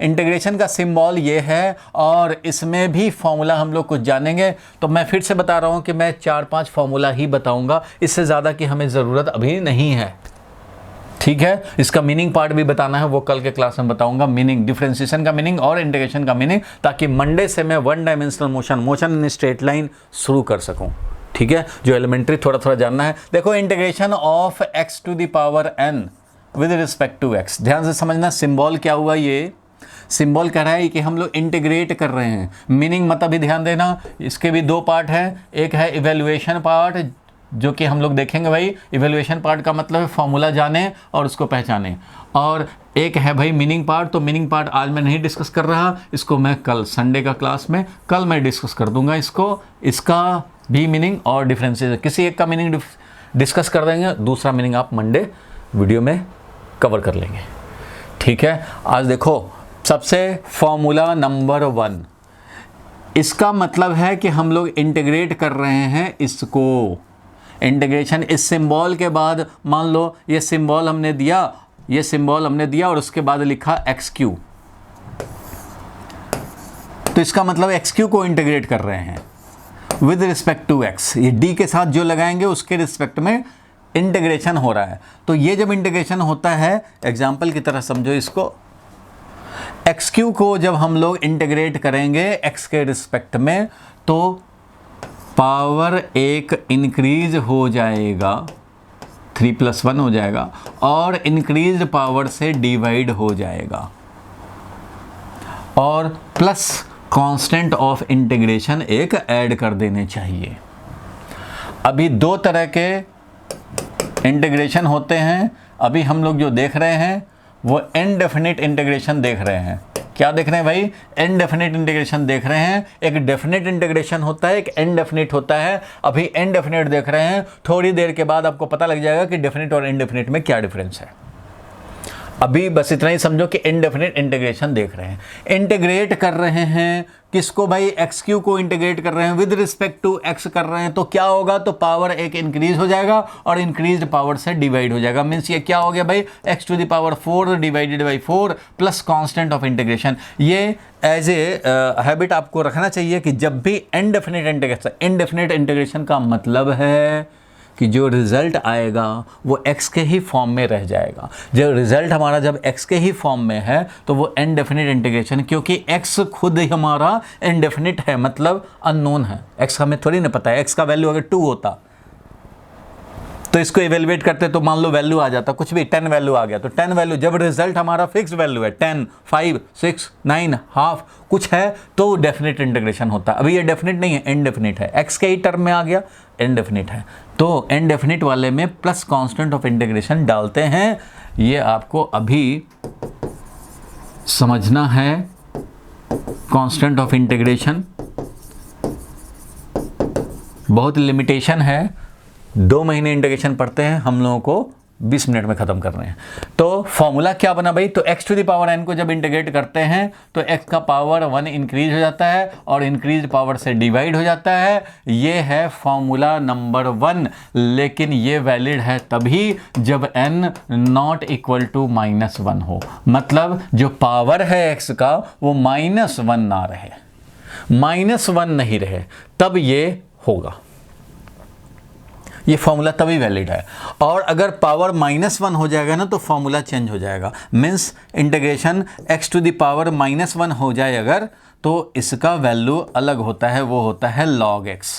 Integration का symbol ये है और इसमें भी फॉर्मूला हम लोग कुछ जानेंगे। तो मैं फिर से बता रहा हूँ कि मैं 4-5 फॉर्मूला ही बताऊंगा, इससे ज़्यादा की हमें ज़रूरत अभी नहीं है, ठीक है। इसका मीनिंग पार्ट भी बताना है, वो कल के क्लास में बताऊंगा, मीनिंग, डिफरेंशिएशन का मीनिंग और इंटीग्रेशन का मीनिंग, ताकि मंडे से मैं one dimensional motion in straight line शुरू कर सकूं, ठीक है। जो एलिमेंट्री थोड़ा थोड़ा जानना है। देखो, integration of x to the power n with respect to x, ध्यान से समझना। सिंबल क्या हुआ, ये सिंबल कह रहा है कि हम लोग इंटीग्रेट कर रहे हैं। मीनिंग मतलब भी ध्यान देना, इसके भी दो पार्ट हैं। एक है इवेल्युएशन पार्ट, जो कि हम लोग देखेंगे भाई। इवेल्युएशन पार्ट का मतलब है फॉर्मूला जाने और उसको पहचाने, और एक है भाई मीनिंग पार्ट। तो मीनिंग पार्ट आज मैं नहीं डिस्कस कर रहा, इसको मैं कल संडे का क्लास में कल मैं डिस्कस कर दूंगा इसको, इसका भी मीनिंग और डिफरेंसेस, किसी एक का मीनिंग डिस्कस कर देंगे, दूसरा मीनिंग आप मंडे वीडियो में कवर कर लेंगे, ठीक है। आज देखो, सबसे फॉर्मूला नंबर 1, इसका मतलब है कि हम लोग इंटीग्रेट कर रहे हैं इसको। इंटीग्रेशन इस सिंबल के बाद, मान लो ये सिंबल हमने दिया, ये सिंबल हमने दिया और उसके बाद लिखा XQ, तो इसका मतलब XQ को इंटीग्रेट कर रहे हैं विद रिस्पेक्ट टू x। ये d के साथ जो लगाएंगे उसके रिस्पेक्ट में इंटीग्रेशन हो रहा है। तो ये जब इंटीग्रेशन होता है, एग्जाम्पल की तरह समझो इसको, XQ को जब हम लोग इंटीग्रेट करेंगे x के रिस्पेक्ट में, तो पावर एक इंक्रीज हो जाएगा, 3 + 1 हो जाएगा, और इंक्रीज पावर से डिवाइड हो जाएगा, और प्लस कांस्टेंट ऑफ इंटीग्रेशन एक ऐड कर देने चाहिए। अभी दो तरह के इंटीग्रेशन होते हैं। अभी हम लोग जो देख रहे हैं वो इनडेफिनिट इंटीग्रेशन देख रहे हैं। क्या देख रहे हैं भाई? इनडेफिनिट इंटीग्रेशन देख रहे हैं। एक डेफिनिट इंटीग्रेशन होता है, एक इनडेफिनिट होता है। अभी इनडेफिनिट देख रहे हैं, थोड़ी देर के बाद आपको पता लग जाएगा कि डेफिनिट और इनडेफिनिट में क्या डिफरेंस है। अभी बस इतना ही समझो कि इनडेफिनिट इंटीग्रेशन देख रहे हैं। इंटीग्रेट कर रहे हैं किसको भाई? XQ को इंटीग्रेट कर रहे हैं, विद रिस्पेक्ट टू x कर रहे हैं। तो क्या होगा? तो पावर एक इंक्रीज हो जाएगा और इंक्रीज्ड पावर से डिवाइड हो जाएगा। मीन्स ये क्या हो गया भाई? x⁴ divided by 4 plus constant of integration. ये एज ए हैबिट आपको रखना चाहिए कि जब भी इनडेफिनिट इंटीग्रेशन का मतलब है कि जो रिजल्ट आएगा वो x के ही फॉर्म में रह जाएगा। जो रिजल्ट हमारा जब x के ही फॉर्म में है तो वो इनडेफिनिट इंटीग्रेशन, क्योंकि x खुद ही हमारा इनडेफिनिट है, मतलब अननोन है। x हमें थोड़ी ना पता है। x का वैल्यू अगर 2 होता तो इसको इवेलुएट करते तो मान लो वैल्यू आ जाता, कुछ भी 10 वैल्यू आ गया, तो 10 वैल्यू जब रिजल्ट हमारा फिक्स वैल्यू है 10, 5, 6, 9, हाफ कुछ है तो डेफिनेट इंटीग्रेशन होता है। अभी ये डेफिनेट नहीं है, इनडेफिनिट है। x के ही टर्म में आ गया, इनडेफिनिट है। तो इनडेफिनिट वाले में प्लस कांस्टेंट ऑफ इंटीग्रेशन डालते हैं। ये आपको अभी समझना है। कांस्टेंट ऑफ इंटीग्रेशन बहुत लिमिटेशन है। 2 महीने इंटीग्रेशन पढ़ते हैं, हम लोगों को 20 मिनट में ख़त्म कर रहे हैं। तो फॉर्मूला क्या बना भाई? तो x⁴n को जब इंटीग्रेट करते हैं तो x का पावर 1 इंक्रीज हो जाता है और इंक्रीज पावर से डिवाइड हो जाता है। ये है फॉर्मूला नंबर 1। लेकिन ये वैलिड है तभी जब n नॉट इक्वल टू -1 हो, मतलब जो पावर है x का वो -1 ना रहे, -1 नहीं रहे, तब ये होगा। ये फॉर्मूला तभी वैलिड है। और अगर पावर -1 हो जाएगा ना तो फॉर्मूला चेंज हो जाएगा। मीन्स इंटीग्रेशन x⁻⁻1 हो जाए अगर, तो इसका वैल्यू अलग होता है, वो होता है log x।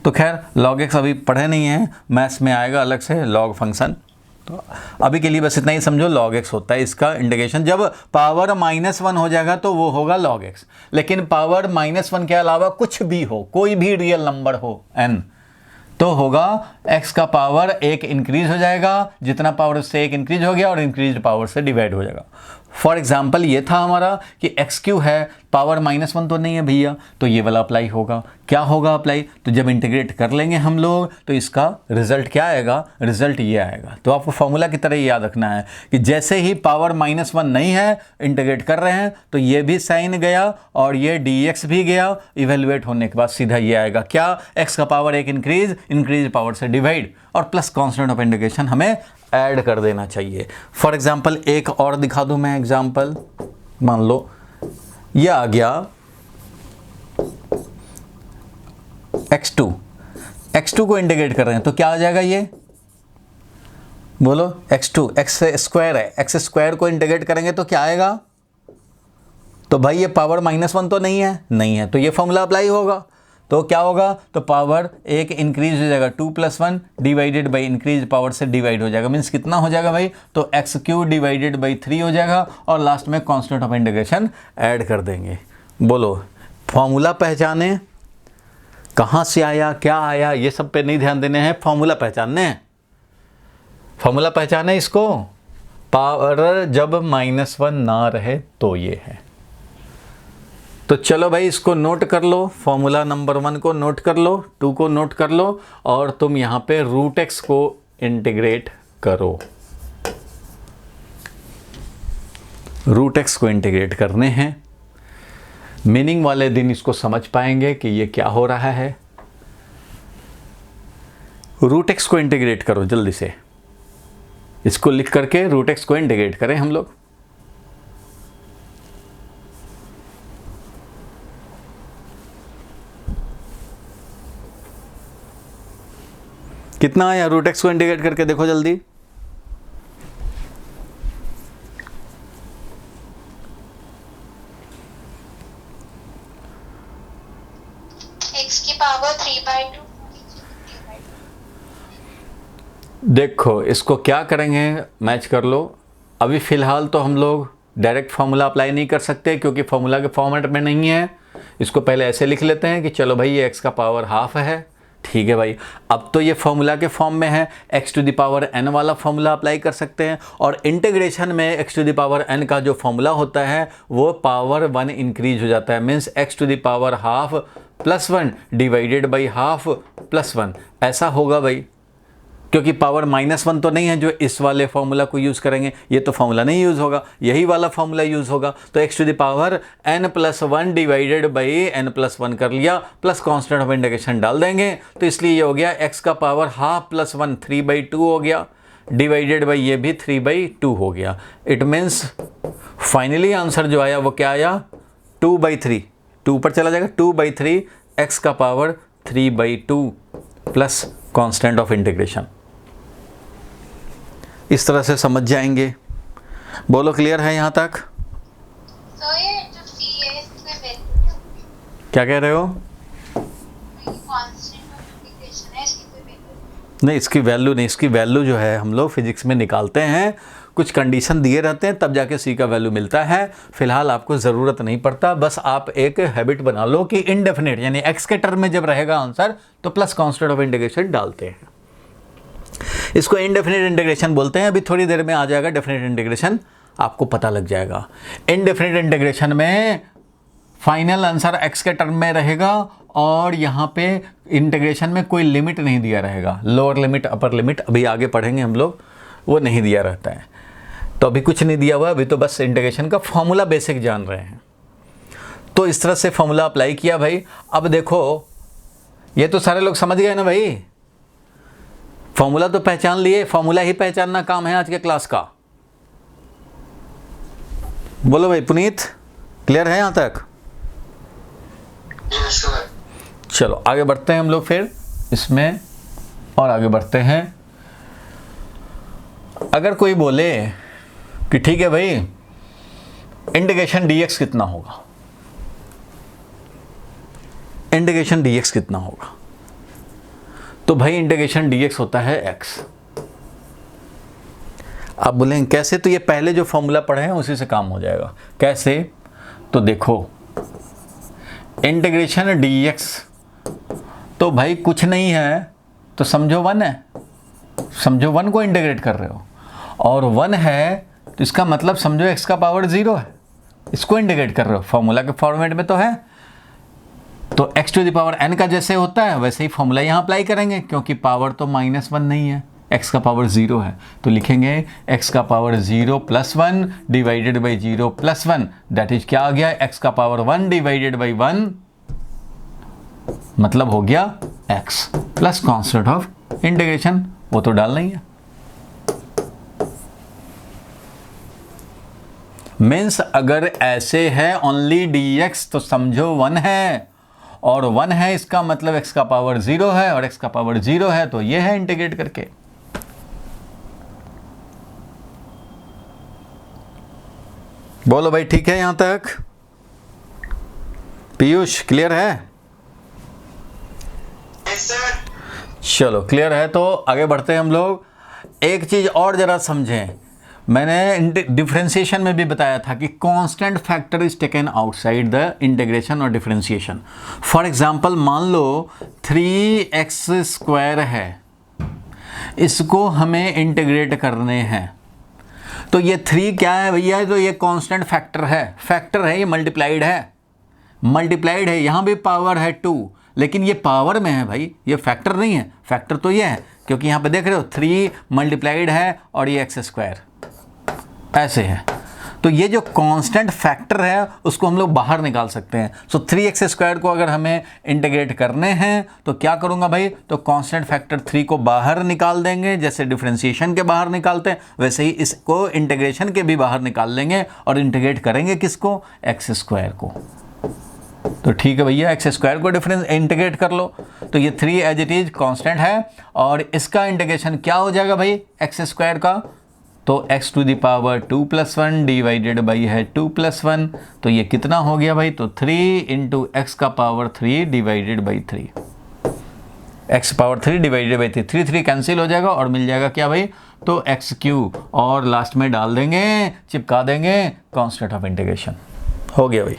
तो खैर log x अभी पढ़े नहीं है, मैथ्स में आएगा अलग से log फंक्शन। तो अभी के लिए बस इतना ही समझो, log x होता है इसका इंटीग्रेशन। जब पावर -1 हो जाएगा तो वो होगा log x। लेकिन पावर -1 के अलावा कुछ भी हो, कोई भी रियल नंबर हो n, तो होगा x का पावर 1 इंक्रीज हो जाएगा। जितना पावर उससे 1 इंक्रीज हो गया और इंक्रीज पावर से डिवाइड हो जाएगा। फॉर एग्जाम्पल ये था हमारा कि XQ है पावर -1 तो नहीं है भैया, तो ये वाला अप्लाई होगा। क्या होगा अप्लाई? तो जब इंटीग्रेट कर लेंगे हम लोग तो इसका रिजल्ट क्या आएगा? रिजल्ट ये आएगा। तो आपको फॉर्मूला की तरह याद रखना है कि जैसे ही पावर -1 नहीं है, इंटीग्रेट कर रहे हैं तो ये भी साइन गया और ये dx भी गया। इवेल्युएट होने के बाद सीधा ये आएगा क्या? x का पावर 1 इंक्रीज पावर से डिवाइड और प्लस कांस्टेंट ऑफ इंटीग्रेशन हमें ऐड कर देना चाहिए। फॉर एग्जाम्पल एक और दिखा दूं मैं एग्जाम्पल। मान लो ये आ गया x2 को इंटीग्रेट कर रहे हैं तो क्या आ जाएगा? ये बोलो x2 x स्क्वायर है, x स्क्वायर को इंटीग्रेट करेंगे तो क्या आएगा? तो भाई ये पावर -1 तो नहीं है, तो ये फॉर्मूला अप्लाई होगा। तो क्या होगा? तो पावर 1 इंक्रीज हो जाएगा 2 + 1 डिवाइडेड बाई इंक्रीज पावर से डिवाइड हो जाएगा। मीन्स कितना हो जाएगा भाई? तो x³ डिवाइडेड बाई 3 हो जाएगा और लास्ट में कांस्टेंट ऑफ इंटीग्रेशन ऐड कर देंगे। बोलो फॉर्मूला पहचाने, कहाँ से आया, क्या आया, ये सब पे नहीं ध्यान देने हैं, फॉर्मूला पहचानने हैं। फॉर्मूला पहचाने इसको, पावर जब -1 ना रहे तो ये है। तो चलो भाई इसको नोट कर लो, फॉर्मूला नंबर 1 को नोट कर लो, 2 को नोट कर लो और तुम यहां पे √x को इंटीग्रेट करो। √x को इंटीग्रेट करने हैं। मीनिंग वाले दिन इसको समझ पाएंगे कि ये क्या हो रहा है। √x को इंटीग्रेट करो जल्दी से, इसको लिख करके √x को इंटीग्रेट करें हम लोग। कितना आया? √x को इंटीग्रेट करके देखो जल्दी। x की पावर 3/2। देखो इसको क्या करेंगे, मैच कर लो। अभी फ़िलहाल तो हम लोग डायरेक्ट फार्मूला अप्लाई नहीं कर सकते क्योंकि फार्मूला के फॉर्मेट में नहीं है। इसको पहले ऐसे लिख लेते हैं कि चलो भाई ये x का पावर ½ है। ठीक है भाई, अब तो ये फॉर्मूला के फॉर्म में है, x⁴n वाला फॉर्मूला अप्लाई कर सकते हैं। और इंटीग्रेशन में x⁴n का जो फॉर्मूला होता है वो पावर 1 इंक्रीज हो जाता है। मीन्स x⁴½ + 1 डिवाइडेड बाई ½ + 1 ऐसा होगा भाई, क्योंकि पावर -1 तो नहीं है जो इस वाले फॉर्मूला को यूज़ करेंगे, ये तो फॉर्मूला नहीं यूज़ होगा, यही वाला फॉर्मूला यूज़ होगा। तो x⁴n + 1 डिवाइडेड बाई n + 1 कर लिया, प्लस कांस्टेंट ऑफ इंटीग्रेशन डाल देंगे। तो इसलिए ये हो गया x का पावर ½ + 1 3/2 हो गया, डिवाइडेड बाई ये भी 3/2 हो गया। इट मीन्स फाइनली आंसर जो आया वो क्या आया? 2/3, 2 ऊपर चला जाएगा, 2/3 x का power 3/2 plus constant of integration. इस तरह से समझ जाएंगे। बोलो क्लियर है यहाँ तक? तो ये जो c है इसमें वैल्यू क्या कह रहे हो? कांस्टेंट ऑफ इंटीग्रेशन है, इसकी कोई वैल्यू नहीं, इसकी वैल्यू नहीं, इसकी वैल्यू जो है हम लोग फिजिक्स में निकालते हैं, कुछ कंडीशन दिए रहते हैं तब जाके c का वैल्यू मिलता है। फिलहाल आपको ज़रूरत नहीं पड़ता, बस आप एक हैबिट बना लो कि इनडेफिनेट यानी x के टर्म में जब रहेगा आंसर तो प्लस कांस्टेंट ऑफ इंटीग्रेशन डालते हैं। इसको इनडेफिनेट इंटीग्रेशन बोलते हैं। अभी थोड़ी देर में आ जाएगा डेफिनेट इंटीग्रेशन, आपको पता लग जाएगा। इनडेफिनेट इंटीग्रेशन में फाइनल आंसर x के टर्म में रहेगा और यहाँ पे इंटीग्रेशन में कोई लिमिट नहीं दिया रहेगा, लोअर लिमिट अपर लिमिट अभी आगे पढ़ेंगे हम लोग, वो नहीं दिया रहता है। तो अभी कुछ नहीं दिया हुआ, अभी तो बस इंटीग्रेशन का फॉर्मूला बेसिक जान रहे हैं। तो इस तरह से फॉर्मूला अप्लाई किया भाई। अब देखो ये तो सारे लोग समझ गए ना भाई, फॉर्मूला तो पहचान लिए, फॉर्मूला ही पहचानना काम है आज के क्लास का। बोलो भाई पुनीत, क्लियर है यहां तक? चलो आगे बढ़ते हैं हम लोग फिर इसमें और आगे बढ़ते हैं। अगर कोई बोले कि ठीक है भाई इंटीग्रेशन dx कितना होगा, इंटीग्रेशन dx कितना होगा, तो भाई इंटीग्रेशन dx होता है x। आप बोलेंगे कैसे? तो ये पहले जो फॉर्मूला पढ़े हैं उसी से काम हो जाएगा। कैसे? तो देखो इंटीग्रेशन dx तो भाई कुछ नहीं है तो समझो 1 है, समझो 1 को इंटीग्रेट कर रहे हो और 1 है तो इसका मतलब समझो x का पावर 0 है। इसको इंटीग्रेट कर रहे हो, फॉर्मूला के फॉर्मेट में तो है। तो x to the power n का जैसे होता है वैसे ही फॉर्मूला यहाँ अप्लाई करेंगे, क्योंकि पावर तो -1 नहीं है, x का पावर 0 है, तो लिखेंगे x का power 0 + 1 divided by 0 + 1, that is क्या आ गया, x का पावर 1 डिवाइडेड बाई 1, मतलब हो गया x plus constant of integration, वो तो डालना ही है। मीन्स अगर ऐसे है ओनली dx तो समझो 1 है, और 1 है इसका मतलब x का पावर 0 है, और x का पावर 0 है तो ये है इंटीग्रेट करके। बोलो भाई ठीक है यहां तक? पीयूष क्लियर है? चलो क्लियर है तो आगे बढ़ते हैं हम लोग। एक चीज और जरा समझें, मैंने डिफरेंशिएशन में भी बताया था कि constant factor is taken outside the integration और डिफरेंशिएशन। फॉर एग्जांपल मान लो 3x² है, इसको हमें इंटीग्रेट करने हैं, तो ये 3 क्या है भैया, तो ये कांस्टेंट फैक्टर है, ये मल्टीप्लाइड है, यहाँ भी पावर है 2, लेकिन ये पावर में है भाई, ये फैक्टर नहीं है, फैक्टर तो ये है, क्योंकि यहाँ पे देख रहे हो 3 मल्टीप्लाइड है और ये x² ऐसे है। तो ये जो कांस्टेंट फैक्टर है उसको हम लोग बाहर निकाल सकते हैं। सो 3x² को अगर हमें इंटीग्रेट करने हैं तो क्या करूँगा भाई, तो कांस्टेंट फैक्टर 3 को बाहर निकाल देंगे, जैसे डिफरेंशिएशन के बाहर निकालते हैं वैसे ही इसको इंटीग्रेशन के भी बाहर निकाल लेंगे, और इंटीग्रेट करेंगे किसको, x² को। तो ठीक है भैया, x² को इंटीग्रेट कर लो, तो ये 3 एज इट इज कांस्टेंट है, और इसका इंटीग्रेशन क्या हो जाएगा भाई x² का, तो x to the power 2 + 1 divided by है 2 + 1, तो ये कितना हो गया भाई, तो 3 × x का power 3 divided by 3, x power 3 divided by 3, 3 cancel हो जाएगा और मिल जाएगा क्या भाई, तो x³ और लास्ट में डाल देंगे, चिपका देंगे कांस्टेंट ऑफ इंटीग्रेशन, हो गया भाई।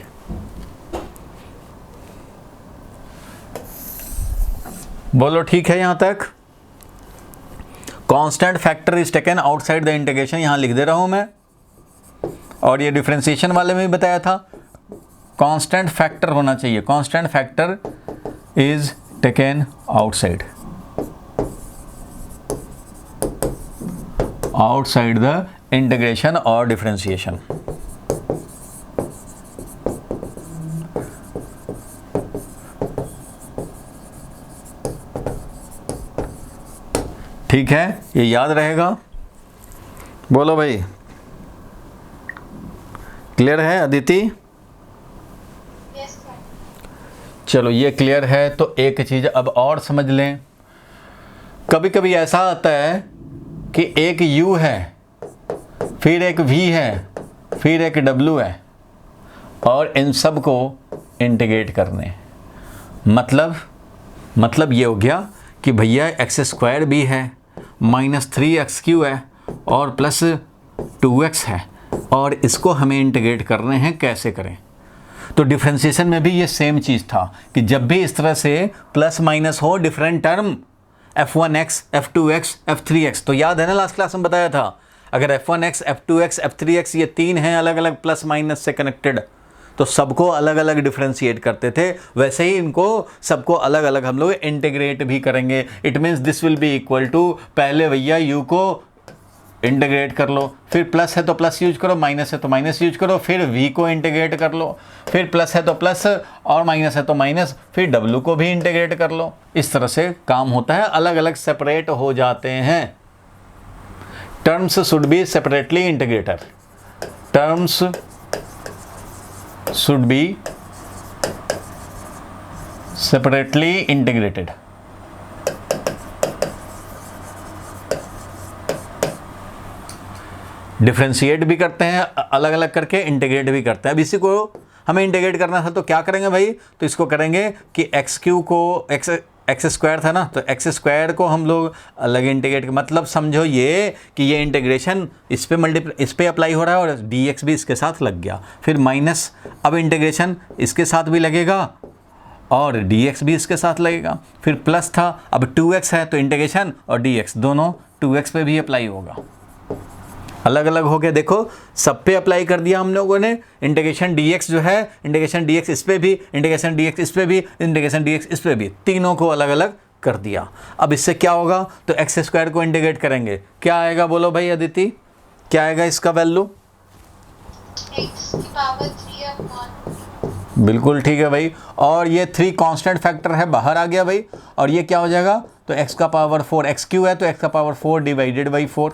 बोलो ठीक है यहां तक? Constant factor is taken outside the integration, यहां लिख दे रहा हूं मैं, और ये डिफरेंशिएशन वाले में भी बताया था कांस्टेंट फैक्टर होना चाहिए, constant factor is taken outside the integration और डिफरेंशिएशन। ठीक है, ये याद रहेगा। बोलो भाई क्लियर है अदिति? Yes sir. चलो ये क्लियर है तो एक चीज़ अब और समझ लें। कभी कभी ऐसा आता है कि एक u है, फिर एक v है, फिर एक w है, और इन सब को इंटीग्रेट करने, मतलब ये हो गया कि भैया x² भी है, -3x³ है और +2x है, और इसको हमें इंटीग्रेट करने हैं, कैसे करें? तो डिफरेंशिएशन में भी ये सेम चीज़ था कि जब भी इस तरह से प्लस माइनस हो different term, f1x, f2x, f3x, तो याद है ना लास्ट क्लास में बताया था, अगर f1x, f2x, f3x ये 3 हैं अलग अलग प्लस माइनस से कनेक्टेड, तो सबको अलग अलग डिफरेंशिएट करते थे, वैसे ही इनको सबको अलग अलग हम लोग इंटीग्रेट भी करेंगे। It means this will be equal to, पहले भैया u को इंटीग्रेट कर लो, फिर प्लस है तो प्लस यूज करो, माइनस है तो माइनस यूज करो, फिर v को इंटीग्रेट कर लो, फिर प्लस है तो प्लस और माइनस है तो माइनस, फिर w को भी इंटीग्रेट कर लो। इस तरह से काम होता है, अलग अलग सेपरेट हो जाते हैं। Terms should be separately integrated, terms should be separately integrated। Differentiate भी करते हैं अलग अलग करके, इंटीग्रेट भी करते हैं। अब इसी को हमें इंटीग्रेट करना था तो क्या करेंगे भाई, तो इसको करेंगे कि x³ को x² था ना, तो x² को हम लोग अलग इंटीग्रेट, मतलब समझो ये कि ये इंटीग्रेशन इस पे अप्लाई हो रहा है और dx भी इसके साथ लग गया, फिर माइनस, अब इंटीग्रेशन इसके साथ भी लगेगा और dx भी इसके साथ लगेगा, फिर प्लस था, अब 2x है तो इंटीग्रेशन और dx दोनों 2x पे भी अप्लाई होगा। अलग अलग हो गया, देखो सब पे अप्लाई कर दिया हम लोगों ने। इंटीग्रेशन dx जो है, इंटीग्रेशन dx इस पे भी, इंटीग्रेशन dx इस पे भी, इंटीग्रेशन dx इस पे भी, तीनों को अलग अलग कर दिया। अब इससे क्या होगा, तो एक्स स्क्वायर को इंटीग्रेट करेंगे, क्या आएगा बोलो भाई अदिति, क्या आएगा इसका वैल्यू? x की पावर 3/1। बिल्कुल ठीक है भाई। और ये 3 कांस्टेंट फैक्टर है, बाहर आ गया भाई। और ये क्या हो जाएगा, तो x का पावर 4, x क्यू है तो x का पावर 4 डिवाइडेड बाई 4,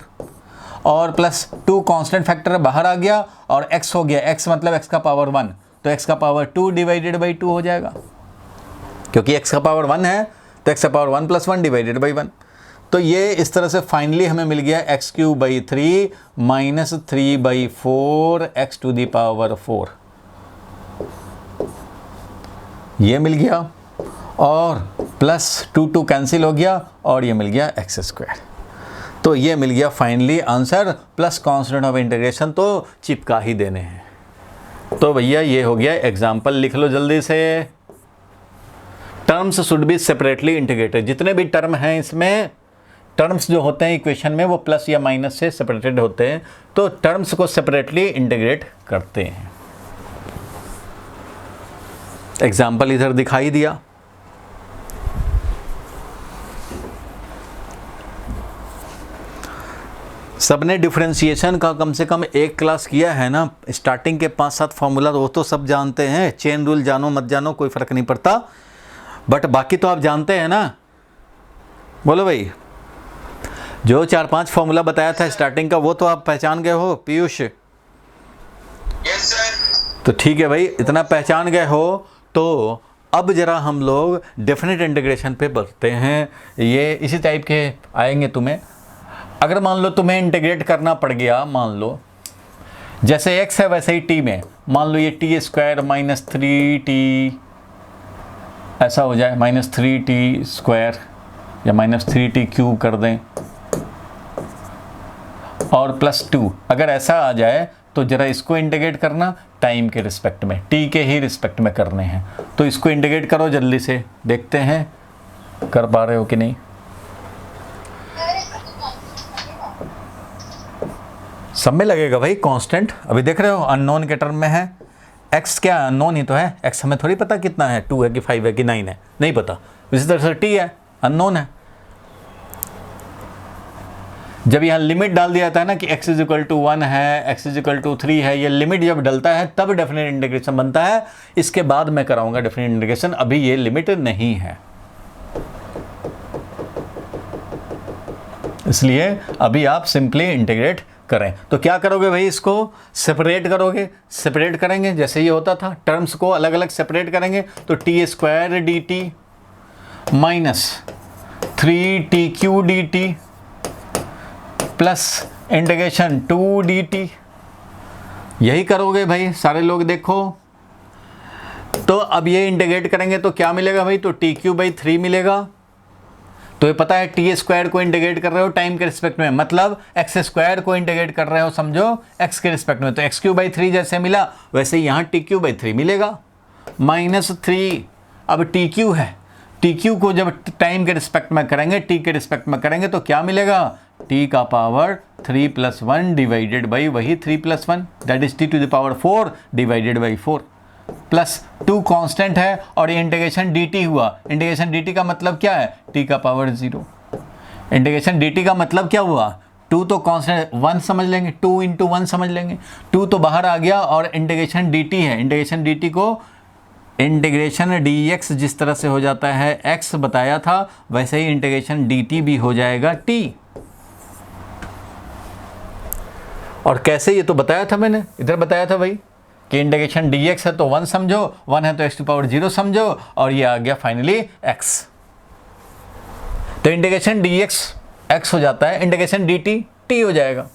और प्लस 2 कांस्टेंट फैक्टर बाहर आ गया, और x हो गया, x मतलब x का पावर 1, तो x का पावर 2 डिवाइडेड बाई 2 हो जाएगा, क्योंकि x का पावर 1 है तो x का पावर 1 + 1 डिवाइडेड बाई 1। तो ये इस तरह से फाइनली हमें मिल गया x³ / 3 - 3/4 x⁴, ये मिल गया, और प्लस 2 कैंसिल हो गया, और ये मिल गया x²। तो ये मिल गया finally answer, plus constant of integration तो चिपका ही देने हैं। तो भैया ये हो गया एग्जाम्पल, लिख लो जल्दी से। Terms should be separately integrated, जितने भी टर्म हैं इसमें, टर्म्स जो होते हैं इक्वेशन में वो प्लस या माइनस से सेपरेटेड होते हैं, तो टर्म्स को सेपरेटली इंटीग्रेट करते हैं। एग्जाम्पल इधर दिखाई दिया। सबने डिफरेंशिएशन का कम से कम एक क्लास किया है ना, स्टार्टिंग के 5-7 फॉर्मूला वो तो सब जानते हैं, चेन रूल जानो मत जानो कोई फ़र्क नहीं पड़ता, बट बाकी तो आप जानते हैं ना। बोलो भाई, जो 4-5 फॉर्मूला बताया था स्टार्टिंग का वो तो आप पहचान गए हो पीयूष? Yes sir. तो ठीक है भाई, इतना पहचान गए हो तो अब जरा हम लोग डेफिनेट इंटीग्रेशन पे बढ़ते हैं। ये इसी टाइप के आएंगे तुम्हें। अगर मान लो तुम्हें इंटीग्रेट करना पड़ गया, मान लो जैसे x है वैसे ही t में, मान लो ये t² - 3t ऐसा हो जाए, -3t² या -3t³ कर दें, और +2, अगर ऐसा आ जाए तो जरा इसको इंटीग्रेट करना टाइम के रिस्पेक्ट में, t के ही रिस्पेक्ट में करने हैं। तो इसको इंटीग्रेट करो जल्दी से, देखते हैं कर पा रहे हो कि नहीं। सब में लगेगा भाई कांस्टेंट, अभी देख रहे हो अननोन के टर्म में है। x क्या अननोन ही तो है, x हमें थोड़ी पता कितना है, 2 है कि 5 है कि 9 है, नहीं पता। इसी तरह से t है, अननोन है। जब यहाँ लिमिट डाल दिया जाता है ना कि x = 1 है, x = 3 है, ये लिमिट जब डलता है तब डेफिनेट इंटीग्रेशन बनता है। इसके बाद मैं कराऊंगा डेफिनेट इंटीग्रेशन, अभी ये लिमिट नहीं है, इसलिए अभी आप सिंपली इंटीग्रेट करें। तो क्या करोगे भाई, इसको सेपरेट करोगे, सेपरेट करेंगे जैसे ये होता था, टर्म्स को अलग अलग सेपरेट करेंगे, तो t² dt - 3t³ dt plus integration 2 dt, यही करोगे भाई सारे लोग। देखो तो अब ये इंटीग्रेट करेंगे तो क्या मिलेगा भाई, तो t³ / 3 मिलेगा। तो ये पता है t² को इंटीग्रेट कर रहे हो टाइम के रिस्पेक्ट में, मतलब x² को इंटीग्रेट कर रहे हो समझो x के रिस्पेक्ट में, तो x³ / 3 जैसे मिला वैसे ही यहाँ t³ / 3 मिलेगा, -3। अब tq है, tq को जब टाइम के रिस्पेक्ट में करेंगे, t के रिस्पेक्ट में करेंगे तो क्या मिलेगा, t का पावर 3 + 1 डिवाइडेड बाई वही 3 + 1, that is t⁴ divided by 4, plus 2 constant है, और ये इंटीग्रेशन dt हुआ। इंटीग्रेशन dt का मतलब क्या है, t का पावर 0। इंटीग्रेशन dt का मतलब क्या हुआ, 2 तो कांस्टेंट 1 समझ लेंगे, 2 × 1 समझ लेंगे, 2 तो बाहर आ गया, और इंटीग्रेशन dt है, इंटीग्रेशन dt को इंटीग्रेशन dx जिस तरह से हो जाता है x बताया था वैसे ही इंटीग्रेशन dt भी हो जाएगा t। और कैसे, ये तो बताया था मैंने, इधर बताया था भाई कि इंटीग्रेशन dx है तो 1 समझो, 1 है तो x⁴ समझो, और ये आ गया फाइनली x। तो इंटीग्रेशन dx x हो जाता है, इंटीग्रेशन dt t हो जाएगा।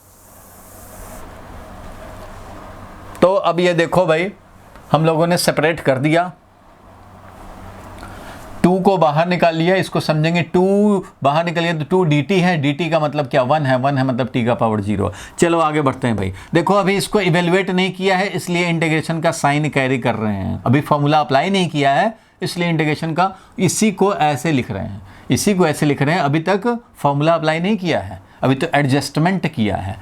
तो अब ये देखो भाई, हम लोगों ने सेपरेट कर दिया, 2 को बाहर निकाल लिया, इसको समझेंगे 2 बाहर निकल गया तो 2 dt है, dt का मतलब क्या 1 है, 1 है मतलब t का पावर 0। चलो आगे बढ़ते हैं भाई। देखो अभी इसको इवेलुएट नहीं किया है इसलिए इंटीग्रेशन का साइन कैरी कर रहे हैं, अभी फॉर्मूला अप्लाई नहीं किया है इसलिए इंटीग्रेशन का इसी को ऐसे लिख रहे हैं, इसी को ऐसे लिख रहे हैं, अभी तक फॉर्मूला अप्लाई नहीं किया है, अभी तो एडजस्टमेंट किया है।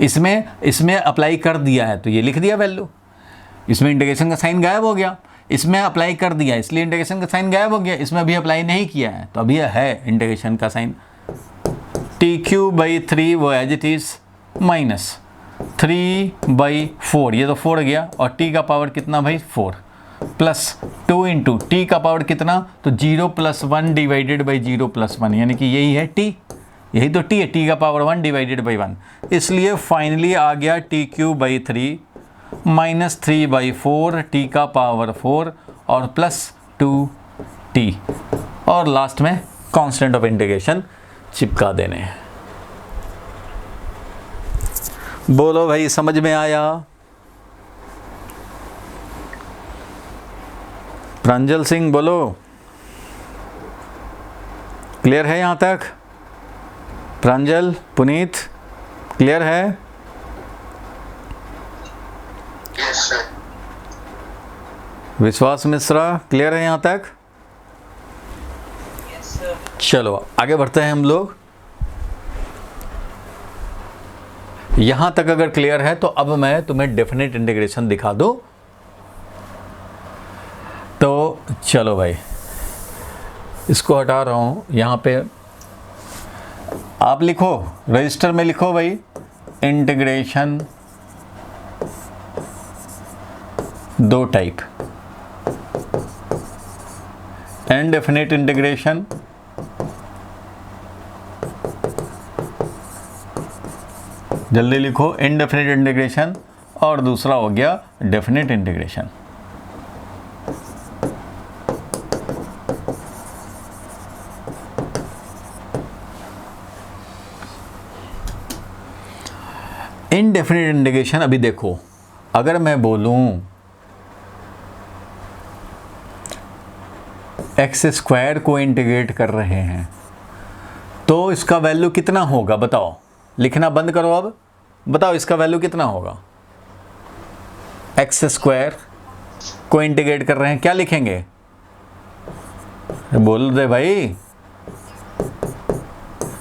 इसमें अप्लाई कर दिया है तो ये लिख दिया वैल्यू, इसमें इंटीग्रेशन का साइन गायब हो गया, इसमें अप्लाई कर दिया इसलिए इंटीग्रेशन का साइन गायब हो गया, इसमें अभी अप्लाई नहीं किया है तो अभी है इंटीग्रेशन का साइन। t³/3 वो एज इट इज माइनस 3/4, ये तो 4 गया और t का पावर कितना भाई 4 प्लस 2 इंटू टी का पावर कितना तो 0 + 1 डिवाइडेड बाई 0 + 1 यानी कि यही है t, यही तो t है, t का पावर 1 डिवाइडेड बाई 1, इसलिए फाइनली आ गया t³/3 माइनस 3/4 t का पावर 4 और प्लस 2t और लास्ट में कांस्टेंट ऑफ इंटीग्रेशन चिपका देने हैं। बोलो भाई समझ में आया? प्रांजल सिंह बोलो, क्लियर है यहां तक? प्रांजल, पुनीत, क्लियर है? Yes sir. विश्वास मिश्रा, क्लियर है यहां तक? Yes sir. चलो आगे बढ़ते हैं हम लोग। यहां तक अगर क्लियर है तो अब मैं तुम्हें डेफिनेट इंटीग्रेशन दिखा दूं। तो चलो भाई इसको हटा रहा हूं, यहां पे आप लिखो, रजिस्टर में लिखो भाई इंटीग्रेशन 2 टाइप, इनडेफिनिट इंटीग्रेशन जल्दी लिखो, इनडेफिनिट इंटीग्रेशन और दूसरा हो गया डेफिनिट इंटीग्रेशन। इनडेफिनिट इंटीग्रेशन अभी देखो, अगर मैं बोलूं x² को इंटीग्रेट कर रहे हैं तो इसका वैल्यू कितना होगा बताओ, लिखना बंद करो अब, बताओ इसका वैल्यू कितना होगा। x² को इंटीग्रेट कर रहे हैं, क्या लिखेंगे? बोल दे भाई,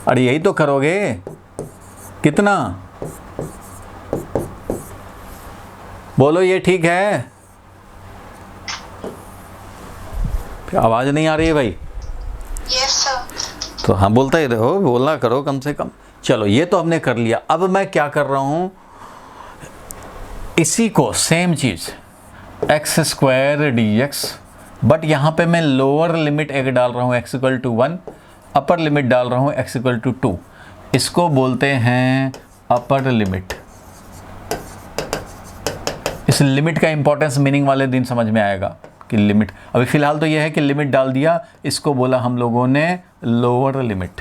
अरे यही तो करोगे, कितना? बोलो ये ठीक है? आवाज नहीं आ रही है भाई? Yes sir. तो हाँ बोलता ही रहो, बोलना करो कम से कम। चलो ये तो हमने कर लिया, अब मैं क्या कर रहा हूं, इसी को सेम चीज x² dx, बट यहां पे मैं लोअर लिमिट एक डाल रहा हूं x = 1, अपर लिमिट डाल रहा हूं x = 2, इसको बोलते हैं अपर लिमिट। इस लिमिट का इंपॉर्टेंस मीनिंग वाले दिन समझ में आएगा कि लिमिट, अभी फिलहाल तो यह है कि लिमिट डाल दिया, इसको बोला हम लोगों ने लोअर लिमिट।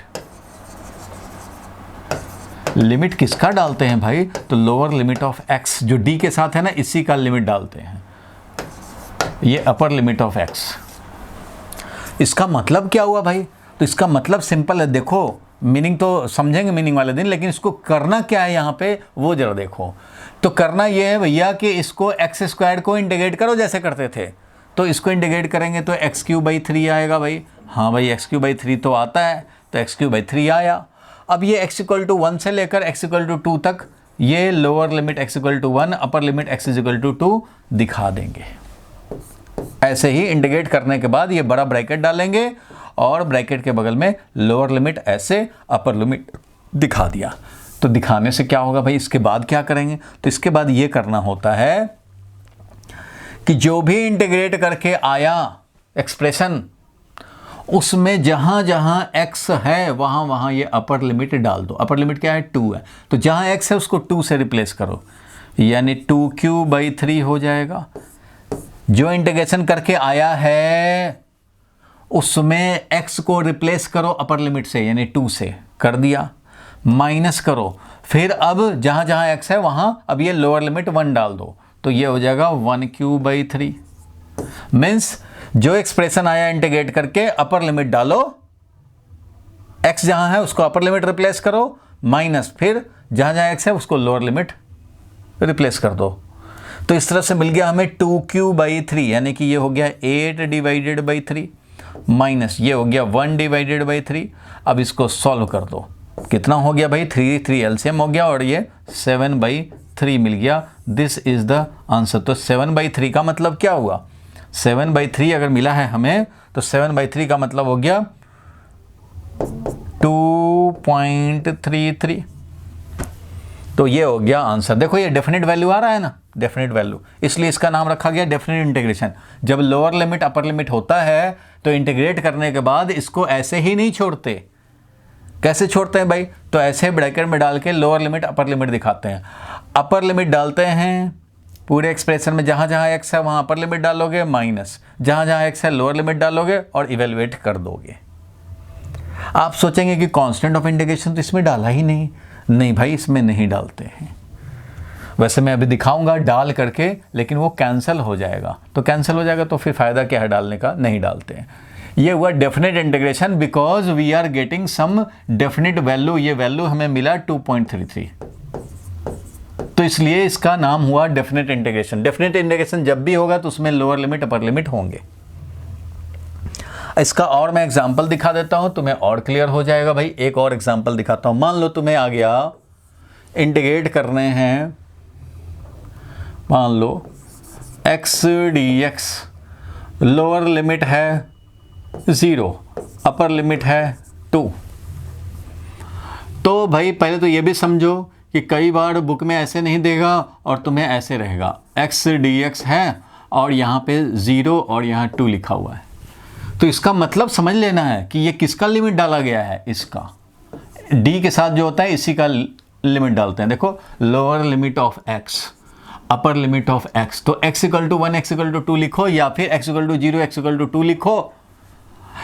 लिमिट किसका डालते हैं भाई? तो लोअर लिमिट ऑफ x जो d के साथ है ना, इसी का लिमिट डालते हैं, ये अपर लिमिट ऑफ x। इसका मतलब क्या हुआ भाई? तो इसका मतलब सिंपल है, देखो मीनिंग तो समझेंगे मीनिंग वाले दिन, लेकिन इसको करना क्या है यहाँ पे वो जरा देखो। तो करना ये है भैया कि इसको x² को इंटीग्रेट करो जैसे करते थे, तो इसको इंटीग्रेट करेंगे तो x³/3 आएगा भाई। हाँ भाई x³/3 तो आता है, तो x³/3 आया। अब ये x = 1 से लेकर x = 2 तक ये lower limit x = 1, upper limit x = 2 दिखा देंगे। ऐसे ही इंटीग्रेट करने के बाद ये बड़ा ब्रैकेट डालेंगे और ब्रैकेट के बगल में लोअर लिमिट ऐसे, अपर लिमिट दिखा दिया। तो दिखाने से क्या होगा भाई, इसके बाद क्या करेंगे? तो इसके बाद ये करना होता है कि जो भी इंटीग्रेट करके आया एक्सप्रेशन, उसमें जहां जहां x है वहां वहां ये अपर लिमिट डाल दो। अपर लिमिट क्या है? 2 है, तो जहां x है उसको 2 से रिप्लेस करो, यानी 2³/3 हो जाएगा। जो इंटीग्रेशन करके आया है उसमें x को रिप्लेस करो अपर लिमिट से, यानी 2 से कर दिया, माइनस करो, फिर अब जहां जहां x है वहां अब ये लोअर लिमिट 1 डाल दो, तो ये हो जाएगा 1³/3। मीन्स जो एक्सप्रेशन आया इंटीग्रेट करके अपर लिमिट डालो, x जहां है उसको अपर लिमिट रिप्लेस करो, माइनस फिर जहां जहां x है उसको लोअर लिमिट रिप्लेस कर दो। तो इस तरह से मिल गया हमें 2³/3, यानी कि ये हो गया 8/3 माइनस ये हो गया 1/3। अब इसको सॉल्व कर दो, कितना हो गया भाई, 3 एलसीएम हो गया और ये 7/3 मिल गया। This is the answer. तो 7/3 का मतलब क्या हुआ, 7/3 अगर मिला है हमें तो 7/3 का मतलब हो गया 2.33। तो ये हो गया आंसर। देखो ये डेफिनेट वैल्यू आ रहा है ना, डेफिनेट वैल्यू, इसलिए इसका नाम रखा गया डेफिनेट इंटीग्रेशन। जब लोअर लिमिट अपर लिमिट होता है तो इंटीग्रेट करने के बाद इसको ऐसे ही नहीं छोड़ते। कैसे छोड़ते हैं भाई, तो ऐसे ब्रैकेट में डाल के लोअर लिमिट अपर लिमिट दिखाते हैं। अपर लिमिट डालते हैं पूरे एक्सप्रेशन में, जहाँ जहाँ एक्स है वहाँ अपर लिमिट डालोगे, माइनस जहाँ जहाँ एक्स है लोअर लिमिट डालोगे और इवेलुएट कर दोगे। आप सोचेंगे कि कांस्टेंट ऑफ इंटीग्रेशन तो इसमें डाला ही नहीं। नहीं भाई, इसमें नहीं डालते हैं। वैसे मैं अभी दिखाऊंगा डाल करके, लेकिन वो कैंसिल हो जाएगा। तो कैंसिल हो जाएगा तो फिर फ़ायदा क्या है डालने का, नहीं डालते हैं। ये हुआ definite integration, because we are getting some definite value. ये वैल्यू हमें मिला 2.33, तो इसलिए इसका नाम हुआ डेफिनेट इंटीग्रेशन। डेफिनेट इंटीग्रेशन जब भी होगा तो उसमें लोअर लिमिट अपर लिमिट होंगे। इसका और मैं एग्जाम्पल दिखा देता हूं, तुम्हें और क्लियर हो जाएगा भाई। एक और एग्जाम्पल दिखाता हूं। मान लो तुम्हें आ गया इंटीग्रेट करने हैं, मान लो x dx, लोअर लिमिट है 0, अपर लिमिट है 2। तो भाई पहले तो ये भी समझो कि कई बार बुक में ऐसे नहीं देगा और तुम्हें ऐसे रहेगा, x dx है और यहाँ पे 0 और यहाँ 2 लिखा हुआ है। तो इसका मतलब समझ लेना है कि ये किसका लिमिट डाला गया है, इसका d के साथ जो होता है इसी का लिमिट डालते हैं। देखो, lower limit of x, upper limit of x, तो x = 1 x = 2 लिखो, या फिर x = 0 x = 2 लिखो,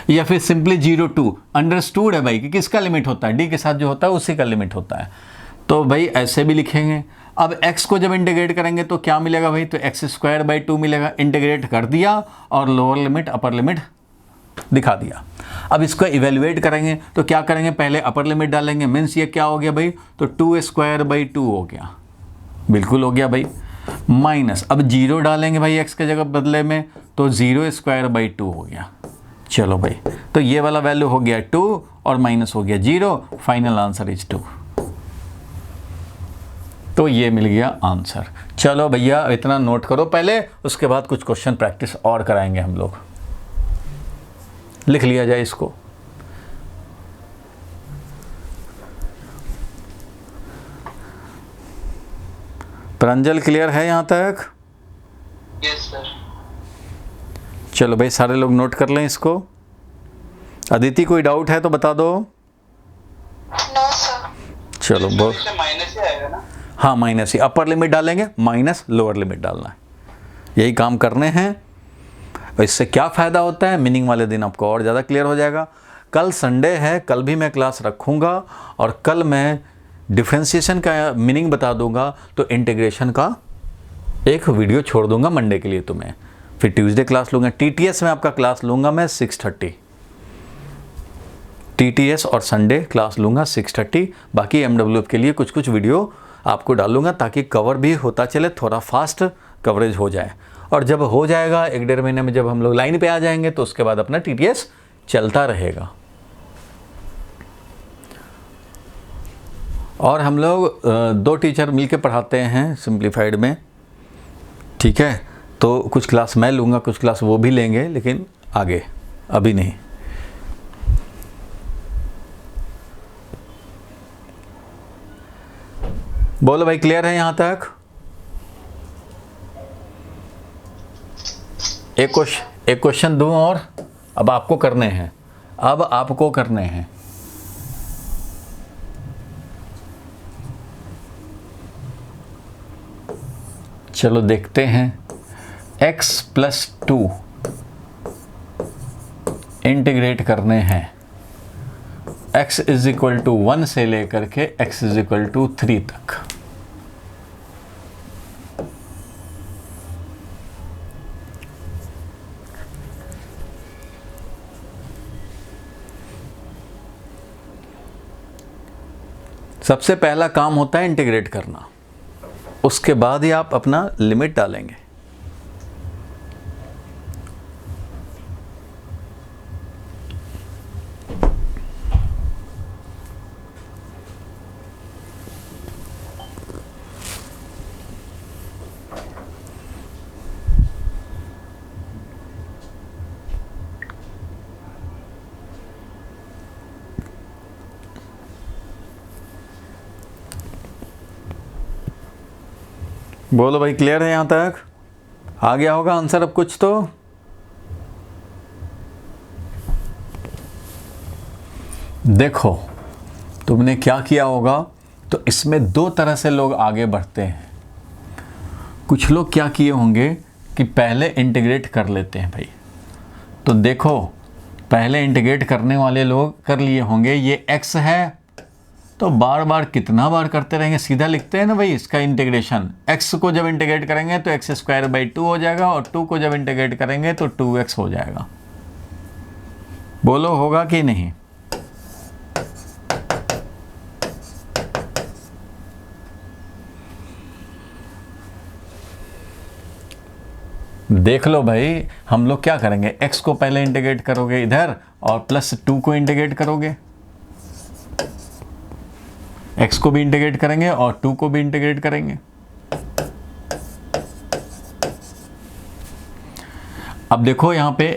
या फिर सिंपली 0 2। अंडरस्टूड है भाई कि किसका लिमिट होता है, d के साथ जो होता है उसी का लिमिट होता है। तो भाई ऐसे भी लिखेंगे। अब x को जब इंटीग्रेट करेंगे तो क्या मिलेगा भाई, तो x² 2 मिलेगा। इंटीग्रेट कर दिया और लोअर लिमिट अपर लिमिट दिखा दिया। अब इसको इवेल्युएट करेंगे तो क्या करेंगे, पहले अपर लिमिट डालेंगे, मीन्स ये क्या हो गया भाई, तो 2² 2 हो गया, बिल्कुल हो गया भाई। माइनस, अब 0 डालेंगे भाई x के जगह बदले में, तो 0² 2 हो गया। चलो भाई, तो ये वाला वैल्यू हो गया 2 और माइनस हो गया 0, फाइनल आंसर इज 2। तो ये मिल गया आंसर। चलो भैया इतना नोट करो पहले, उसके बाद कुछ क्वेश्चन प्रैक्टिस और कराएंगे हम लोग। लिख लिया जाए इसको। प्रांजल क्लियर है यहाँ तक? Yes sir. चलो भाई सारे लोग नोट कर लें इसको। अदिति कोई डाउट है तो बता दो। No sir. चलो बहुत, माइनस ही आएगा ना? हाँ माइनस ही, अपर लिमिट डालेंगे, माइनस लोअर लिमिट डालना है, यही काम करने हैं। इससे क्या फ़ायदा होता है, मीनिंग वाले दिन आपको और ज़्यादा क्लियर हो जाएगा। कल संडे है, कल भी मैं क्लास रखूँगा और कल मैं डिफ्रेंशिएशन का मीनिंग बता दूंगा, तो इंटीग्रेशन का एक वीडियो छोड़ दूंगा मंडे के लिए तुम्हें। फिर ट्यूसडे क्लास लूँगा। टीटीएस में आपका क्लास लूँगा मैं 6:30, टीटीएस और संडे क्लास लूँगा 6:30। बाकी एमडब्ल्यूएफ के लिए कुछ कुछ वीडियो आपको डालूंगा ताकि कवर भी होता चले, थोड़ा फास्ट कवरेज हो जाए। और जब हो जाएगा 1-1.5 महीने में, जब हम लोग लाइन पे आ जाएंगे, तो उसके बाद अपना टीटीएस चलता रहेगा। और हम लोग 2 टीचर मिलके पढ़ाते हैं सिंप्लीफाइड में, ठीक है। तो कुछ क्लास मैं लूँगा, कुछ क्लास वो भी लेंगे, लेकिन आगे, अभी नहीं। बोलो भाई, क्लियर है यहाँ तक? एक क्वेश्चन दूं और अब आपको करने हैं, अब आपको करने हैं। चलो देखते हैं। x+2 इंटीग्रेट करने हैं, x = 1 से लेकर के x = 3 तक। सबसे पहला काम होता है इंटीग्रेट करना, उसके बाद ही आप अपना लिमिट डालेंगे। बोलो भाई, क्लियर है यहाँ तक? आ गया होगा आंसर अब कुछ तो? देखो तुमने क्या किया होगा, तो इसमें दो तरह से लोग आगे बढ़ते हैं। कुछ लोग क्या किए होंगे कि पहले इंटीग्रेट कर लेते हैं भाई। तो देखो पहले इंटीग्रेट करने वाले लोग कर लिए होंगे, ये x है तो बार बार कितना बार करते रहेंगे, सीधा लिखते हैं ना भाई इसका इंटीग्रेशन। x को जब इंटीग्रेट करेंगे तो x² 2 हो जाएगा, और 2 को जब इंटीग्रेट करेंगे तो 2x हो जाएगा। बोलो होगा कि नहीं? देख लो भाई, हम लोग क्या करेंगे, x को पहले इंटीग्रेट करोगे इधर और +2 को इंटीग्रेट करोगे, x को भी इंटीग्रेट करेंगे और 2 को भी इंटीग्रेट करेंगे। अब देखो यहाँ पे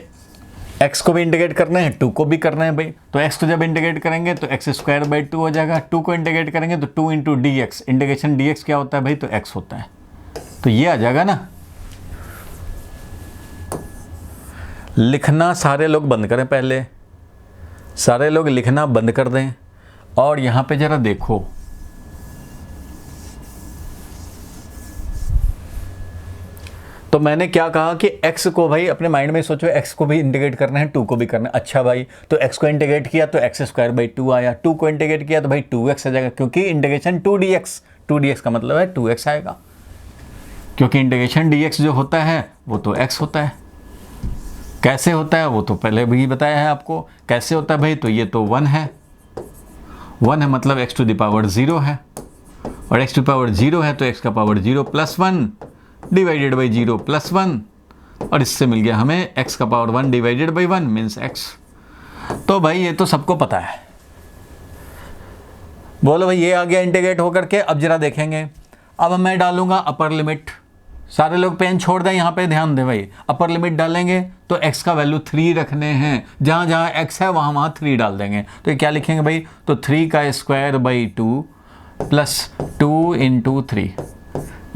x को भी इंटीग्रेट करना है, 2 को भी करना है भाई। तो x को जब इंटीग्रेट करेंगे तो x² 2 हो जाएगा, 2 को इंटीग्रेट करेंगे तो 2 × dx, इंटीग्रेशन dx क्या होता है भाई, तो x होता है। तो ये आ जाएगा ना। लिखना सारे लोग बंद करें, पहले सारे लोग लिखना बंद कर दें, और यहाँ पे जरा देखो तो मैंने क्या कहा कि x को भाई अपने माइंड में सोचो, x को भी इंटीग्रेट करना है, 2 को भी करना है। अच्छा भाई, तो x को इंटीग्रेट किया तो x² 2 आया, 2 को इंटीग्रेट किया तो भाई 2x आ जाएगा, क्योंकि इंटीग्रेशन 2dx का मतलब है 2x आएगा, क्योंकि इंटीग्रेशन dx जो होता है वो तो x होता है। कैसे होता है वो तो पहले भी बताया है आपको, कैसे होता है भाई, तो ये तो 1 है, 1 है मतलब x⁻0 है, और x⁻0 है तो x⁻0 + 1 डिवाइडेड बाई 0 + 1, और इससे मिल गया हमें x⁻1 divided by 1 means x। तो भाई ये तो सबको पता है। बोलो भाई, ये आ गया इंटीग्रेट होकर के। अब जरा देखेंगे, अब मैं डालूंगा अपर लिमिट। सारे लोग पेन छोड़ दें, यहाँ पे ध्यान दें भाई। अपर लिमिट डालेंगे तो x का वैल्यू 3 रखने हैं, जहाँ जहाँ x है वहाँ 3 डाल देंगे। तो ये क्या लिखेंगे भाई, तो 3² 2 + 2 × 3,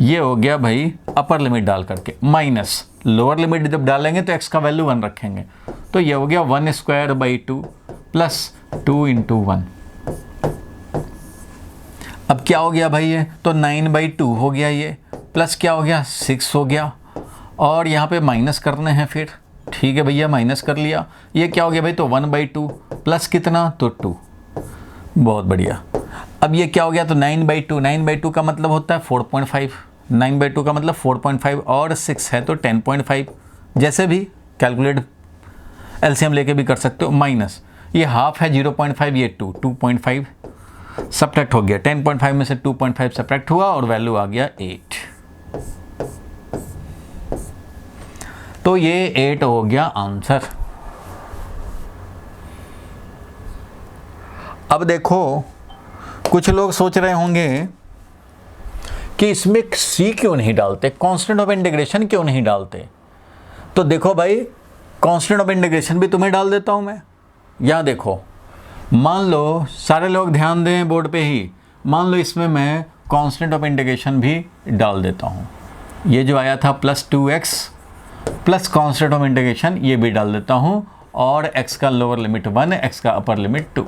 ये हो गया भाई अपर लिमिट डाल करके, माइनस लोअर लिमिट जब डालेंगे तो x का वैल्यू 1 रखेंगे, तो ये हो गया 1² 2 + 2 × 1। अब क्या हो गया भाई, ये तो 9/2 हो गया, ये प्लस क्या हो गया 6 हो गया, और यहाँ पे माइनस करने हैं फिर। ठीक है भैया, माइनस कर लिया। ये क्या हो गया भाई, तो 1/2 प्लस कितना, तो 2। बहुत बढ़िया। अब ये क्या हो गया, तो 9/2, 9/2 का मतलब होता है 4.5, 9/2 का मतलब 4.5, और 6 है तो 10.5, जैसे भी कैलकुलेट एलसीएम लेके भी कर सकते हो। माइनस ये हाफ है 0.5, ये 2.5 सब्ट्रैक्ट हो गया, 10.5 में से 2.5 सब्ट्रैक्ट हुआ और वैल्यू आ गया 8। तो ये 8 हो गया आंसर। अब देखो कुछ लोग सोच रहे होंगे कि इसमें c क्यों नहीं डालते, कांस्टेंट ऑफ इंटीग्रेशन क्यों नहीं डालते। तो देखो भाई, कांस्टेंट ऑफ इंटीग्रेशन भी तुम्हें डाल देता हूं मैं। यहां देखो, मान लो, सारे लोग ध्यान दें बोर्ड पे ही, मान लो इसमें मैं कांस्टेंट ऑफ इंटीग्रेशन भी डाल देता हूं। ये जो आया था +2x plus constant of integration, ये भी डाल देता हूं, और x का लोअर लिमिट 1, x का अपर लिमिट 2,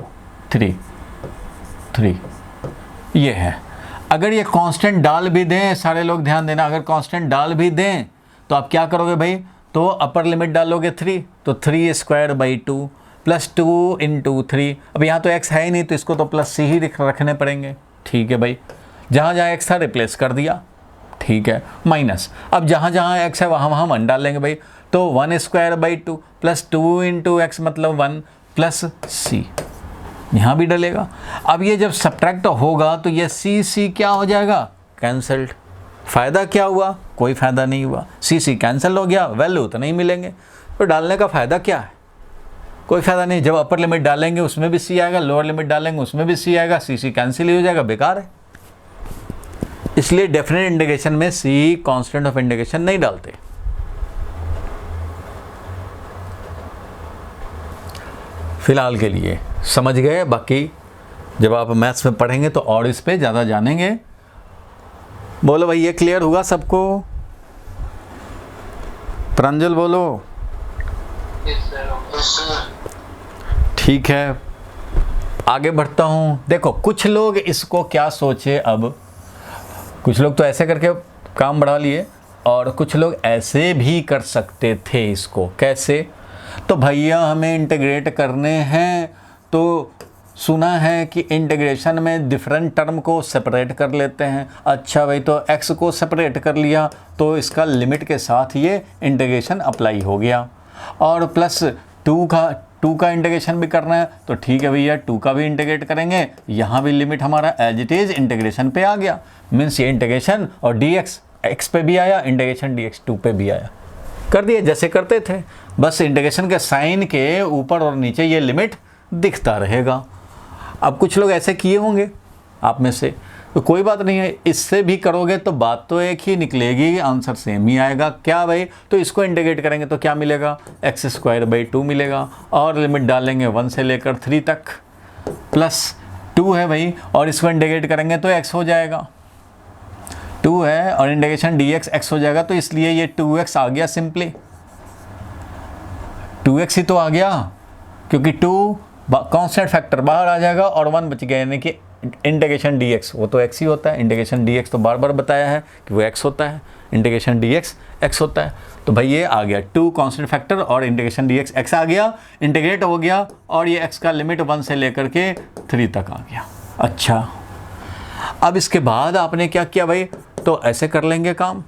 3 ये है। अगर ये कांस्टेंट डाल भी दें, सारे लोग ध्यान देना, अगर कांस्टेंट डाल भी दें तो आप क्या करोगे भाई, तो अपर लिमिट डालोगे 3, तो 3² 2 + 2 × 3। अब यहाँ तो x है ही नहीं, तो इसको तो +c ही रखने पड़ेंगे। ठीक है भाई, जहाँ जहाँ x था रिप्लेस कर दिया। ठीक है, माइनस, अब जहाँ जहाँ x है वहाँ 1 डाल लेंगे भाई, तो 1² 2 + 2 × x मतलब 1 + c, यहाँ भी डलेगा। अब ये जब सब्ट्रैक्ट होगा तो ये c क्या हो जाएगा, कैंसल्ड। फ़ायदा क्या हुआ, कोई फ़ायदा नहीं हुआ, c कैंसिल हो गया, वैल्यू तो नहीं मिलेंगे। तो डालने का फ़ायदा क्या है, कोई फ़ायदा नहीं। जब अपर लिमिट डालेंगे उसमें भी c आएगा, लोअर लिमिट डालेंगे उसमें भी c आएगा, c कैंसिल ही हो जाएगा, बेकार है। इसलिए डेफिनेट इंटीग्रेशन में c कांस्टेंट ऑफ इंटीग्रेशन नहीं डालते। फिलहाल के लिए समझ गए, बाकी जब आप मैथ्स में पढ़ेंगे तो और इस पे ज़्यादा जानेंगे। बोलो भाई, ये क्लियर हुआ सबको? प्रांजल बोलो। Yes sir. ठीक है, आगे बढ़ता हूँ। देखो कुछ लोग इसको क्या सोचे, अब कुछ लोग तो ऐसे करके काम बढ़ा लिए और कुछ लोग ऐसे भी कर सकते थे इसको। कैसे? तो भैया हमें इंटीग्रेट करने हैं, तो सुना है कि इंटीग्रेशन में डिफरेंट टर्म को सेपरेट कर लेते हैं। अच्छा भाई, तो x को सेपरेट कर लिया तो इसका लिमिट के साथ ये इंटीग्रेशन अप्लाई हो गया। और प्लस 2 का इंटीग्रेशन भी करना है, तो ठीक है भैया 2 का भी इंटीग्रेट करेंगे। यहाँ भी लिमिट हमारा एज इट इज़ इंटीग्रेशन पे आ गया। मीन्स ये इंटीग्रेशन और dx x पे भी आया, इंटीग्रेशन dx 2 पे भी आया। कर दिए जैसे करते थे, बस इंटीग्रेशन के साइन के ऊपर और नीचे ये लिमिट दिखता रहेगा। अब कुछ लोग ऐसे किए होंगे आप में से, तो कोई बात नहीं है, इससे भी करोगे तो बात तो एक ही निकलेगी, आंसर सेम ही आएगा। क्या भाई? तो इसको इंटीग्रेट करेंगे तो क्या मिलेगा? x²/2 मिलेगा और लिमिट डालेंगे 1 से लेकर 3 तक, प्लस 2 है भाई, और इसको इंटीग्रेट करेंगे तो x हो जाएगा। 2 है और इंटीग्रेशन dx x हो जाएगा, तो इसलिए ये 2x आ गया। सिंपली 2x ही तो आ गया, क्योंकि 2 कांस्टेंट फैक्टर बाहर आ जाएगा और 1 बच गया, यानी कि इंटीग्रेशन dx वो तो x ही होता है। इंटीग्रेशन dx तो बार बार बताया है कि वो x होता है, इंटीग्रेशन dx x होता है। तो भाई ये आ गया 2 कांस्टेंट फैक्टर और इंटीग्रेशन dx x आ गया, इंटीग्रेट हो गया और ये x का लिमिट 1 से लेकर के 3 तक आ गया। अच्छा, अब इसके बाद आपने क्या किया भाई? तो ऐसे कर लेंगे काम।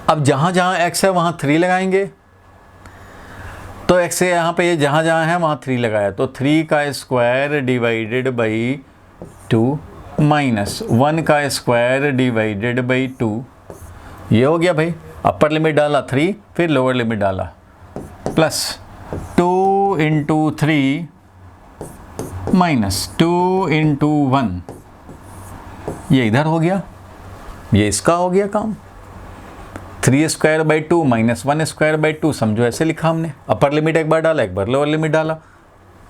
अब जहाँ जहाँ x है वहाँ 3 लगाएंगे, तो x से यहाँ पे ये जहाँ जहाँ है वहाँ 3 लगाया, तो 3 का स्क्वायर डिवाइडेड बाई 2 माइनस 1 का स्क्वायर डिवाइडेड बाई 2, ये हो गया भाई। अपर लिमिट डाला 3, फिर लोअर लिमिट डाला, प्लस 2 × 3 माइनस 2 × 1, ये इधर हो गया, ये इसका हो गया काम। 3²/2 माइनस 1²/2, समझो ऐसे लिखा हमने। अपर लिमिट एक बार डाला, एक बार लोअर लिमिट डाला,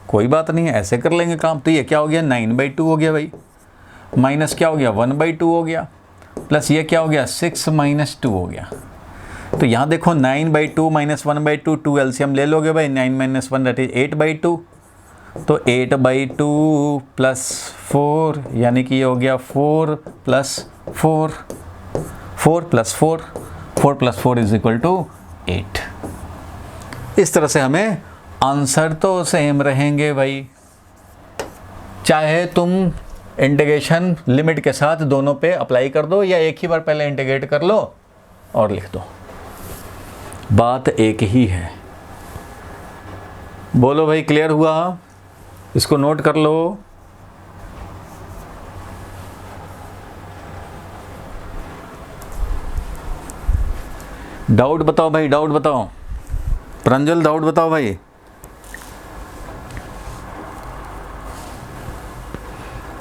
कोई बात नहीं है, ऐसे कर लेंगे काम। तो ये क्या हो गया? 9/2 हो गया भाई, माइनस क्या हो गया? 1/2 हो गया, प्लस ये क्या हो गया? 6 - 2 हो गया। तो यहाँ देखो 9/2 माइनस 1/2, 2 एलसीएम ले लोगे भाई, 9 - 1 दैट इज 8/2, तो 8/2 प्लस 4, यानी कि ये हो गया 4 + 4, 4 + 4, 4 + 4 = 8। इस तरह से हमें आंसर तो सेम रहेंगे भाई, चाहे तुम इंटीग्रेशन लिमिट के साथ दोनों पे अप्लाई कर दो या एक ही बार पहले इंटीग्रेट कर लो और लिख दो, बात एक ही है। बोलो भाई, क्लियर हुआ? इसको नोट कर लो। डाउट बताओ भाई, डाउट बताओ। प्रांजल डाउट बताओ भाई।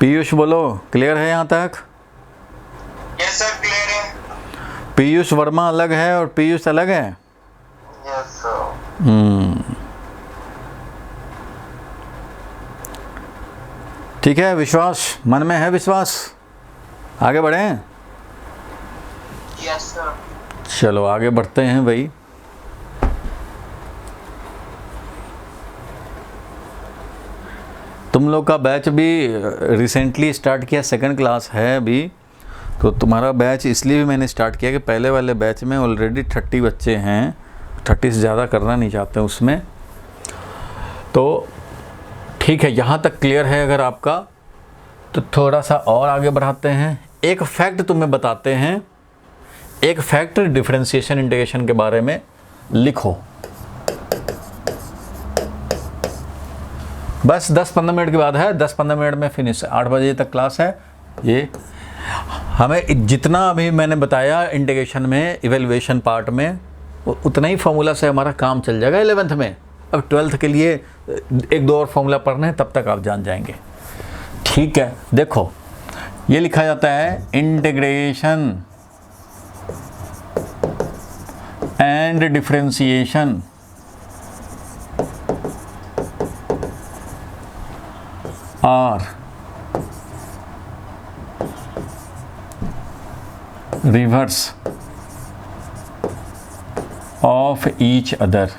पीयूष बोलो, क्लियर है यहाँ तक? यस सर, क्लियर है। पीयूष वर्मा अलग है और पीयूष अलग है। Yes sir. ठीक है, विश्वास मन में है, विश्वास, आगे बढ़ें। Yes sir. चलो आगे बढ़ते हैं भाई। तुम लोग का बैच भी रिसेंटली स्टार्ट किया, सेकंड क्लास है अभी, तो तुम्हारा बैच इसलिए भी मैंने स्टार्ट किया कि पहले वाले बैच में ऑलरेडी 30 बच्चे हैं, 30 से ज़्यादा करना नहीं चाहते उसमें। तो ठीक है, यहाँ तक क्लियर है अगर आपका, तो थोड़ा सा और आगे बढ़ाते हैं। एक फैक्ट तुम्हें बताते हैं, एक फैक्ट डिफरेंशिएशन इंटीग्रेशन के बारे में लिखो। बस 10-15 मिनट के बाद है, 10-15 मिनट में फिनिश, 8 बजे तक क्लास है। ये हमें जितना अभी मैंने बताया इंटीग्रेशन में, इवैल्यूएशन पार्ट में, उतना ही फॉर्मूला से हमारा काम चल जाएगा 11th में। अब 12th के लिए 1-2 और फॉर्मूला पढ़ने हैं, तब तक आप जान जाएंगे। ठीक है, देखो ये लिखा जाता है integration and differentiation are reverse of each other.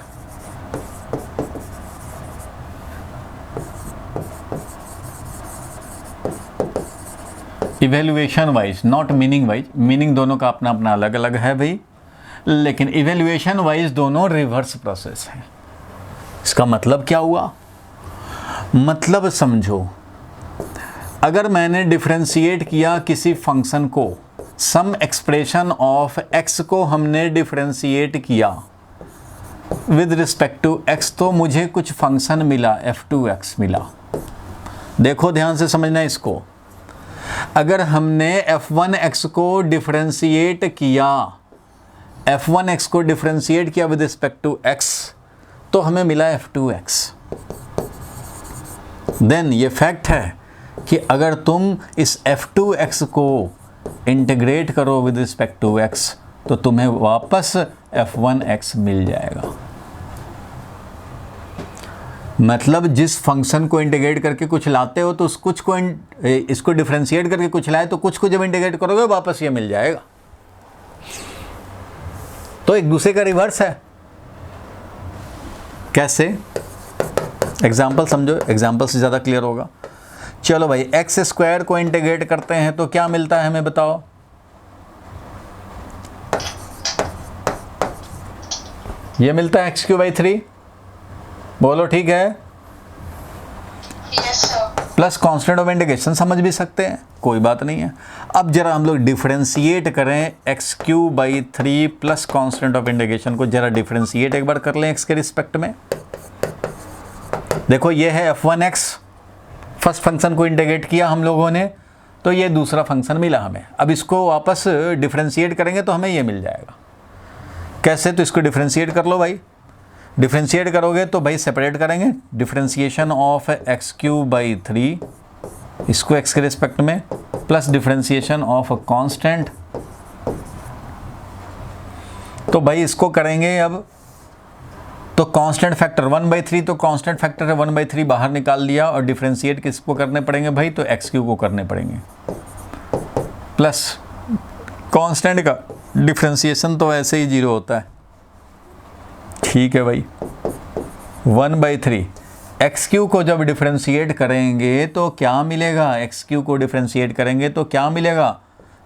Evaluation wise, not meaning wise, meaning दोनों का अपना अपना अलग अलग है भाई, लेकिन इवेल्युएशन वाइज दोनों रिवर्स प्रोसेस है। इसका मतलब क्या हुआ? मतलब समझो, अगर मैंने डिफरेंशिएट किया किसी फंक्शन को, सम एक्सप्रेशन ऑफ x को हमने डिफरेंशिएट किया विद रिस्पेक्ट टू x, तो मुझे कुछ फंक्शन मिला, f2x मिला। देखो ध्यान से समझना इसको, अगर हमने f1x को डिफरेंशिएट किया, f1x को डिफरेंशिएट किया विद रिस्पेक्ट टू x, तो हमें मिला f2x। देन ये फैक्ट है कि अगर तुम इस f2x को इंटीग्रेट करो विद रिस्पेक्ट टू x, तो तुम्हें वापस f1x मिल जाएगा। मतलब जिस फंक्शन को इंटीग्रेट करके कुछ लाते हो तो उस कुछ को इसको डिफरेंशिएट करके कुछ लाए, तो कुछ को जब इंटीग्रेट करोगे वापस ये मिल जाएगा। तो एक दूसरे का रिवर्स है। कैसे? एग्जाम्पल समझो, एग्जाम्पल से ज़्यादा क्लियर होगा। चलो भाई, एक्स स्क्वायर को इंटीग्रेट करते हैं तो क्या मिलता है हमें बताओ? ये मिलता है एक्स क्यू बाई 3। बोलो ठीक है। Yes sir. Plus constant of integration समझ भी सकते हैं, कोई बात नहीं है। अब जरा हम लोग डिफरेंशिएट करें x Q by 3 plus constant of integration को, जरा डिफरेंशिएट एक बार कर लें एक्स के रिस्पेक्ट में। देखो ये है f1x, फर्स्ट फंक्शन को इंटीग्रेट किया हम लोगों ने, तो ये दूसरा फंक्शन मिला हमें। अब इसको वापस डिफरेंशिएट करेंगे तो हमें ये मिल जाएगा। कैसे? तो इसको डिफरेंशिएट कर लो भाई। डिफरेंशिएट करोगे तो भाई सेपरेट करेंगे, differentiation of x Q by 3, इसको एक्स के रिस्पेक्ट में, प्लस डिफरेंशिएशन ऑफ कांस्टेंट। तो भाई इसको करेंगे अब, तो कांस्टेंट फैक्टर 1/3, तो कांस्टेंट फैक्टर है 1/3 बाहर निकाल लिया, और डिफरेंशिएट किसको करने पड़ेंगे भाई? तो एक्स क्यू को करने पड़ेंगे, प्लस कांस्टेंट का डिफरेंशिएशन तो ऐसे ही 0 होता है। ठीक है भाई, 1/3 एक्स क्यू को जब डिफरेंशिएट करेंगे तो क्या मिलेगा? एक्स क्यू को डिफरेंशिएट करेंगे तो क्या मिलेगा?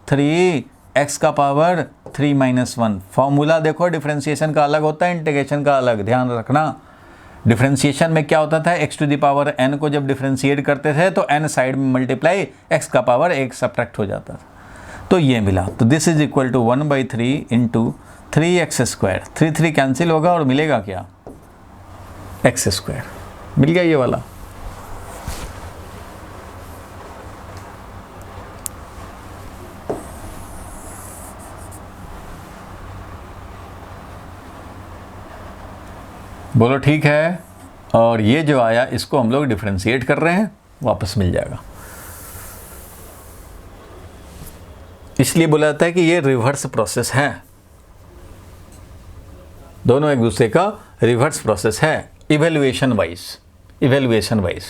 3x का पावर 3 - 1। फॉर्मूला देखो, डिफरेंशिएशन का अलग होता है, इंटीग्रेशन का अलग, ध्यान रखना। डिफरेंशिएशन में क्या होता था? x to the power n को जब डिफरेंशिएट करते थे तो n साइड में मल्टीप्लाई x का पावर 1 सब्ट्रैक्ट हो जाता था, तो ये मिला। तो this is equal to 1/3 into 3x²। 3 cancel होगा और मिलेगा क्या? x²। मिल गया ये वाला। बोलो ठीक है। और ये जो आया इसको हम लोग डिफरेंशिएट कर रहे हैं, वापस मिल जाएगा। इसलिए बोला जाता है कि ये रिवर्स प्रोसेस है, दोनों एक दूसरे का रिवर्स प्रोसेस है, इवेल्युएशन वाइज।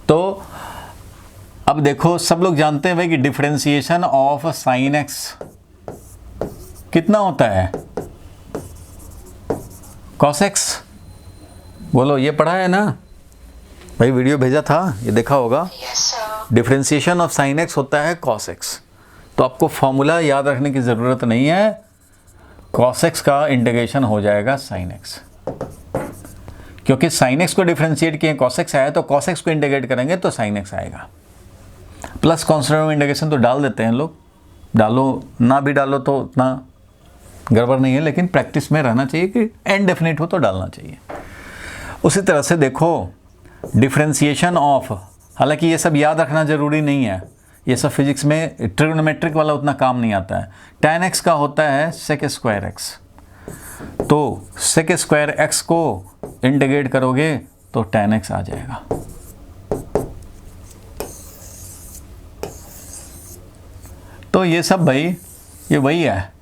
तो अब देखो, सब लोग जानते हैं भाई कि डिफरेंशिएशन ऑफ साइन एक्स कितना होता है? Cos x. बोलो, ये पढ़ा है ना भाई? वीडियो भेजा था, ये देखा होगा। Yes sir. Differentiation of sine x होता है कॉस एक्स। तो आपको फॉर्मूला याद रखने की ज़रूरत नहीं है, कॉस एक्स का इंटीग्रेशन हो जाएगा साइन एक्स, क्योंकि साइन एक्स को डिफरेंशिएट किए कॉस एक्स आया, तो कॉस एक्स को इंटीग्रेट करेंगे तो साइन एक्स आएगा। प्लस कांस्टेंट ऑफ इंटीग्रेशन तो डाल देते हैं लोग, डालो ना भी डालो तो उतना गड़बड़ नहीं है, लेकिन प्रैक्टिस में रहना चाहिए कि इनडेफिनिट हो तो डालना चाहिए। उसी तरह से देखो, डिफरेंशिएशन ऑफ, हालांकि ये सब याद रखना ज़रूरी नहीं है, ये सब फिजिक्स में ट्रिग्नोमेट्रिक वाला उतना काम नहीं आता है। tan x का होता है sec² x, तो sec² x को इंटीग्रेट करोगे तो tan x आ जाएगा। तो ये सब भाई, ये वही है,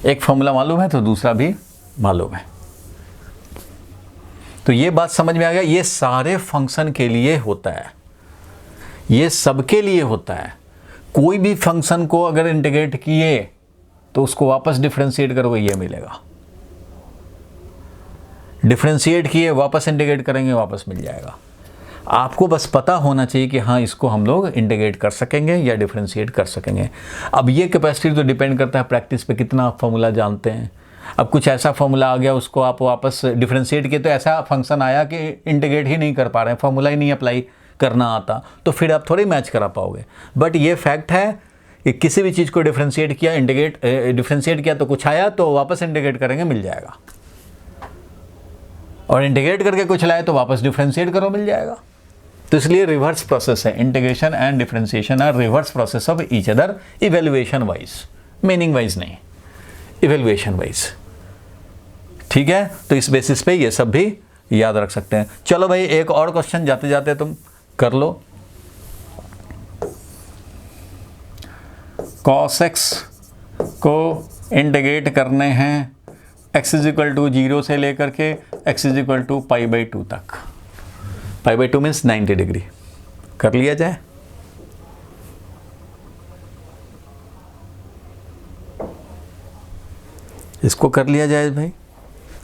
एक फॉर्मूला मालूम है तो दूसरा भी मालूम है। तो ये बात समझ में आ गया, ये सारे फंक्शन के लिए होता है, ये सबके लिए होता है। कोई भी फंक्शन को अगर इंटीग्रेट किए तो उसको वापस डिफरेंशिएट करोगे ये मिलेगा, डिफरेंशिएट किए वापस इंटीग्रेट करेंगे वापस मिल जाएगा। आपको बस पता होना चाहिए कि हाँ इसको हम लोग इंटीग्रेट कर सकेंगे या डिफरेंशिएट कर सकेंगे। अब ये कैपेसिटी तो डिपेंड करता है प्रैक्टिस पे कितना आप फॉर्मूला जानते हैं। अब कुछ ऐसा फॉर्मूला आ गया उसको आप वापस डिफरेंशिएट किए तो ऐसा फंक्शन आया कि इंटीग्रेट ही नहीं कर पा रहे हैं, फॉर्मूला ही नहीं अप्लाई करना आता, तो फिर आप थोड़ी मैच करा पाओगे। बट ये फैक्ट है कि किसी भी चीज़ को डिफरेंशिएट किया डिफरेंशिएट किया तो कुछ आया तो वापस इंटीग्रेट करेंगे मिल जाएगा, और इंटीग्रेट करके कुछ लाए तो वापस डिफरेंशिएट करो मिल जाएगा। तो इसलिए रिवर्स प्रोसेस है, integration and differentiation are reverse process of each other, evaluation wise, meaning wise नहीं, इवेल्युएशन वाइज। ठीक है, तो इस बेसिस पे ये सब भी याद रख सकते हैं। चलो भाई एक और क्वेश्चन जाते जाते तुम कर लो। cos x को इंटीग्रेट करने हैं x इज इक्वल टू 0 से लेकर के x इज इक्वल टू π/2 तक। π/2 मीन्स 90 डिग्री। कर लिया जाए। इसको कर लिया जाए भाई,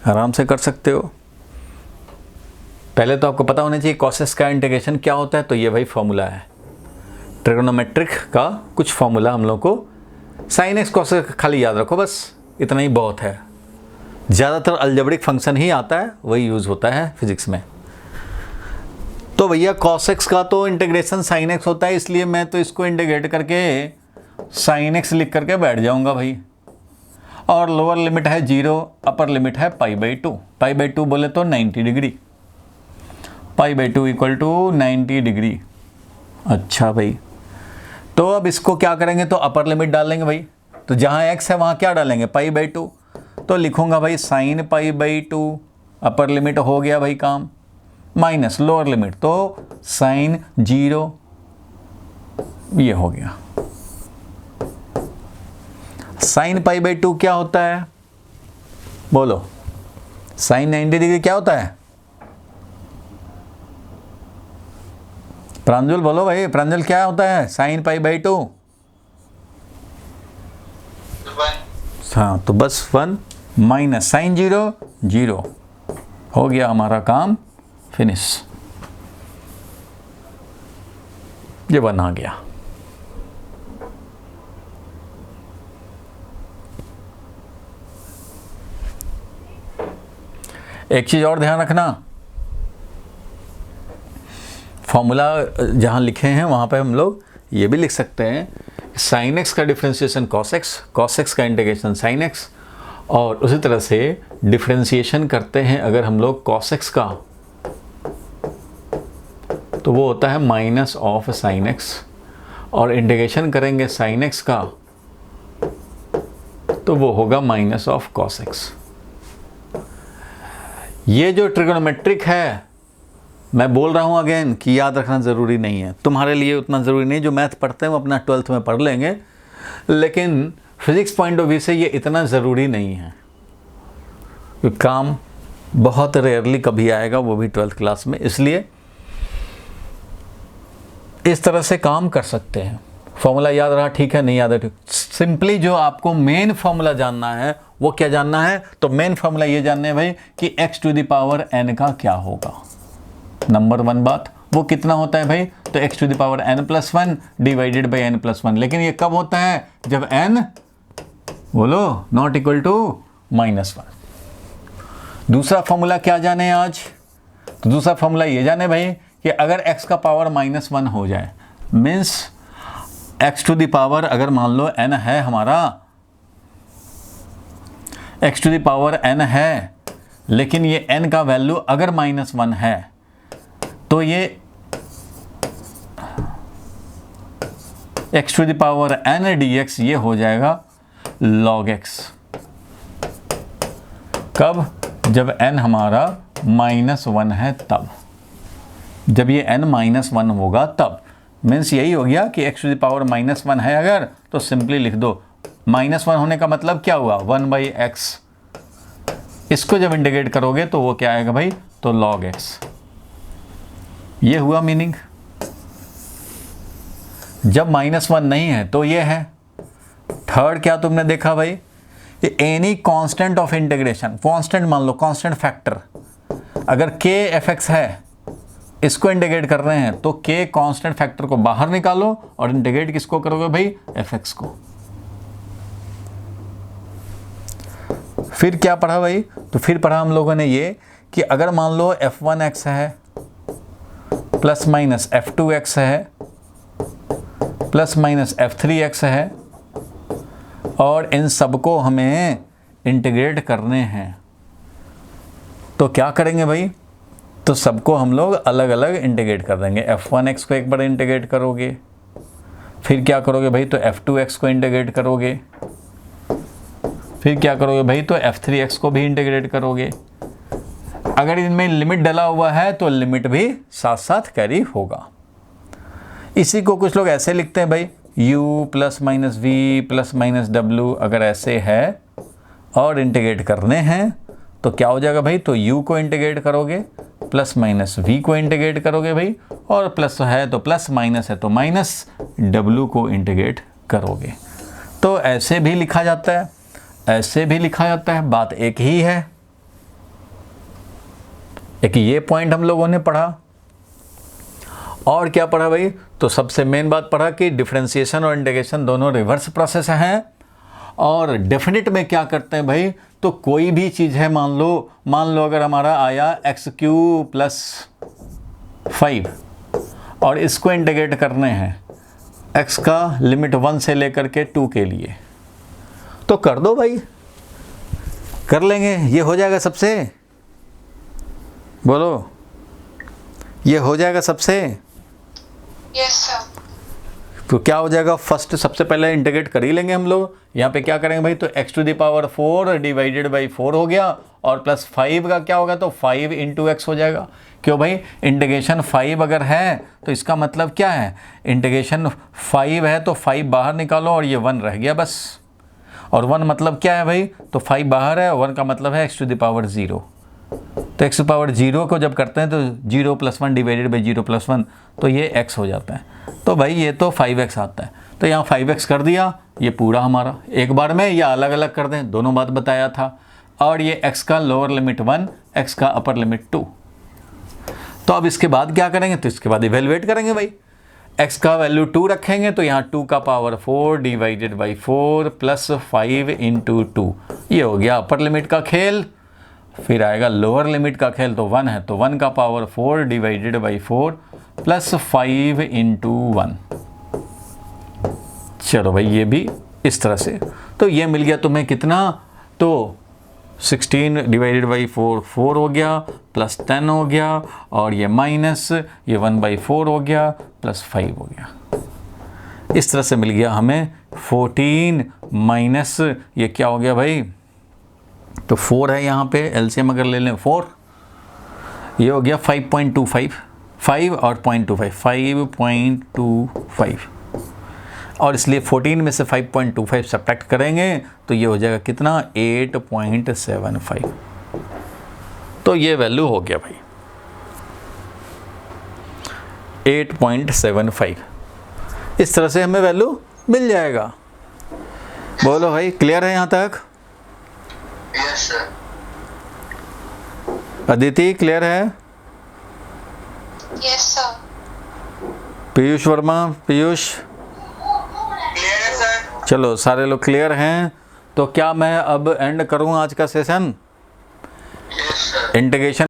आराम से कर सकते हो। पहले तो आपको पता होना चाहिए cos x का इंटीग्रेशन क्या होता है, तो ये भाई फॉर्मूला है ट्रिगोनोमेट्रिक का, कुछ फॉर्मूला हम लोग को। sin x cos x खाली याद रखो, बस इतना ही बहुत है। ज़्यादातर अलजेब्रिक फंक्शन ही आता है, वही यूज़ होता है फिजिक्स में। तो भैया cos x का तो इंटीग्रेशन sin x होता है, इसलिए मैं तो इसको इंटीग्रेट करके sin x लिख करके बैठ जाऊंगा भाई। और लोअर लिमिट है 0, अपर लिमिट है π/2। π/2 बोले तो 90 डिग्री, π/2 इक्वल टू 90 डिग्री। अच्छा भाई, तो अब इसको क्या करेंगे, तो अपर लिमिट डाल लेंगे भाई। तो जहाँ x है वहाँ क्या डालेंगे, π/2। तो लिखूंगा भाई sin π/2, अपर लिमिट हो गया भाई काम, माइनस लोअर लिमिट तो sin 0, ये हो गया। sin π/2 क्या होता है बोलो, sin 90 डिग्री क्या होता है? प्रांजल बोलो भाई, प्रांजल क्या होता है sin π/2? हाँ, तो बस 1 माइनस sin 0 0, हो गया हमारा काम फिनिश। ये 1 आ गया। एक चीज और ध्यान रखना, फॉर्मूला जहाँ लिखे हैं वहाँ पे हम लोग ये भी लिख सकते हैं sin x का डिफरेंशिएशन cos x का इंटीग्रेशन sin x, और उसी तरह से डिफरेंशिएशन करते हैं अगर हम लोग cos x का, तो वो होता है माइनस ऑफ sin x, और इंटीग्रेशन करेंगे sin x का तो वो होगा माइनस ऑफ cos x। ये जो ट्रिगोनोमेट्रिक है, मैं बोल रहा हूँ अगेन कि याद रखना ज़रूरी नहीं है, तुम्हारे लिए उतना ज़रूरी नहीं। जो मैथ पढ़ते हैं वो अपना 12th में पढ़ लेंगे, लेकिन फिज़िक्स पॉइंट ऑफ व्यू से ये इतना ज़रूरी नहीं है। काम बहुत रेयरली कभी आएगा, वो भी 12th क्लास में, इसलिए इस तरह से काम कर सकते हैं। फॉर्मूला याद रहा ठीक है, नहीं याद है ठीक। सिंपली जो आपको मेन फॉर्मूला जानना है वो क्या जानना है, तो मेन फॉर्मूला ये जानना है भाई कि x to the power n का क्या होगा। नंबर 1 बात, वो कितना होता है भाई, तो x to the power n+1 divided by n+1। लेकिन ये कब होता है, जब n बोलो नॉट इक्वल टू -1। दूसरा फॉर्मूला क्या जाने आज, तो दूसरा फॉर्मूला ये जाने भाई कि अगर x का पावर -1 हो जाए, means x to the power अगर मान लो n है हमारा, x to the power n है, लेकिन ये n का वैल्यू अगर -1 है, तो ये x to the power n dx ये हो जाएगा log x। कब, जब n हमारा -1 है तब, जब ये n -1 होगा तब। मीन्स यही हो गया कि x टू द पावर -1 है अगर, तो सिंपली लिख दो -1 होने का मतलब क्या हुआ, 1/x। इसको जब इंटीग्रेट करोगे तो वो क्या आएगा भाई, तो log x। ये हुआ मीनिंग। जब -1 नहीं है तो ये है। थर्ड क्या तुमने देखा भाई, any constant of integration, constant मान लो, कांस्टेंट फैक्टर, अगर k fx है, इसको इंटीग्रेट कर रहे हैं तो k कांस्टेंट फैक्टर को बाहर निकालो और इंटीग्रेट किसको करोगे भाई, fx को। फिर क्या पढ़ा भाई, तो फिर पढ़ा हम लोगों ने ये कि अगर मान लो f1x है प्लस माइनस f2x है प्लस माइनस f3x है और इन सबको हमें इंटीग्रेट करने हैं, तो क्या करेंगे भाई, तो सबको हम लोग अलग अलग इंटीग्रेट कर देंगे। f1x को एक बार इंटीग्रेट करोगे, फिर क्या करोगे भाई, तो f2x को इंटीग्रेट करोगे, फिर क्या करोगे भाई, तो f3x को भी इंटीग्रेट करोगे। अगर इनमें लिमिट डला हुआ है तो लिमिट भी साथ साथ कैरी होगा। इसी को कुछ लोग ऐसे लिखते हैं भाई, u plus minus v plus minus डब्ल्यू, अगर ऐसे है और इंटीग्रेट करने हैं तो क्या हो जाएगा भाई, तो u को इंटीग्रेट करोगे, प्लस माइनस v को इंटीग्रेट करोगे भाई, और प्लस है तो प्लस, माइनस है तो माइनस, w को इंटीग्रेट करोगे। तो ऐसे भी लिखा जाता है, ऐसे भी लिखा जाता है, बात एक ही है। एक ये पॉइंट हम लोगों ने पढ़ा, और क्या पढ़ा भाई, तो सबसे मेन बात पढ़ा कि डिफरेंशिएशन और इंटीग्रेशन दोनों रिवर्स प्रोसेस हैं। और डेफिनेट में क्या करते हैं भाई, तो कोई भी चीज़ है, मान लो अगर हमारा आया x³ प्लस 5 और इसको इंटीग्रेट करने हैं x का लिमिट 1 से लेकर के 2 के लिए, तो कर दो भाई, कर लेंगे, ये हो जाएगा सबसे, बोलो, ये हो जाएगा सबसे। Yes sir. तो क्या हो जाएगा, फर्स्ट सबसे पहले इंटीग्रेट कर ही लेंगे हम लोग। यहाँ पे क्या करेंगे भाई, तो x⁴ डिवाइडेड बाई 4 हो गया, और प्लस 5 का क्या होगा, तो 5 इंटू x हो जाएगा। क्यों भाई, इंटीग्रेशन 5 अगर है तो इसका मतलब क्या है, इंटीग्रेशन 5 है तो 5 बाहर निकालो और ये 1 रह गया बस। और 1 मतलब क्या है भाई, तो 5 बाहर है, 1 का मतलब है x⁴। तो x⁴ को जब करते हैं तो 0 + 1 डिवाइडेड बाई 0 + 1, तो ये x हो जाता है। तो भाई ये तो 5x आता है, तो यहाँ 5x कर दिया, ये पूरा हमारा एक बार में, या अलग अलग कर दें, दोनों बात बताया था। और ये x का लोअर लिमिट 1, x का अपर लिमिट 2। तो अब इसके बाद क्या करेंगे, तो इसके बाद इवेलुएट करेंगे भाई। x का वैल्यू 2 रखेंगे तो यहाँ 2 का power 4 divided by 4 plus 5 into 2, ये हो गया अपर लिमिट का खेल। फिर आएगा लोअर लिमिट का खेल, तो 1 है तो 1 का power 4 divided by 4 plus 5 into 1। चलो भाई, ये भी इस तरह से, तो ये मिल गया तुम्हें कितना, तो 16 डिवाइडेड बाई 4 4 हो गया, प्लस 10 हो गया, और ये माइनस ये 1/4 हो गया, प्लस 5 हो गया। इस तरह से मिल गया हमें 14 माइनस ये क्या हो गया भाई, तो 4 है यहाँ पे, एलसीएम अगर ले लें 4, ये हो गया 5.25, 5 और 0.25, 5.25, और इसलिए 14 में से 5.25 सब्ट्रैक्ट करेंगे तो ये हो जाएगा कितना, 8.75। तो ये वैल्यू हो गया भाई 8.75। इस तरह से हमें वैल्यू मिल जाएगा। बोलो भाई, क्लियर है यहाँ तक? Yes sir. अदिति क्लियर है? Yes sir. Piyush Verma, Piyush clear है सर। चलो सारे लोग क्लियर हैं, तो क्या मैं अब एंड करूँ आज का सेशन? Yes sir. इंटीग्रेशन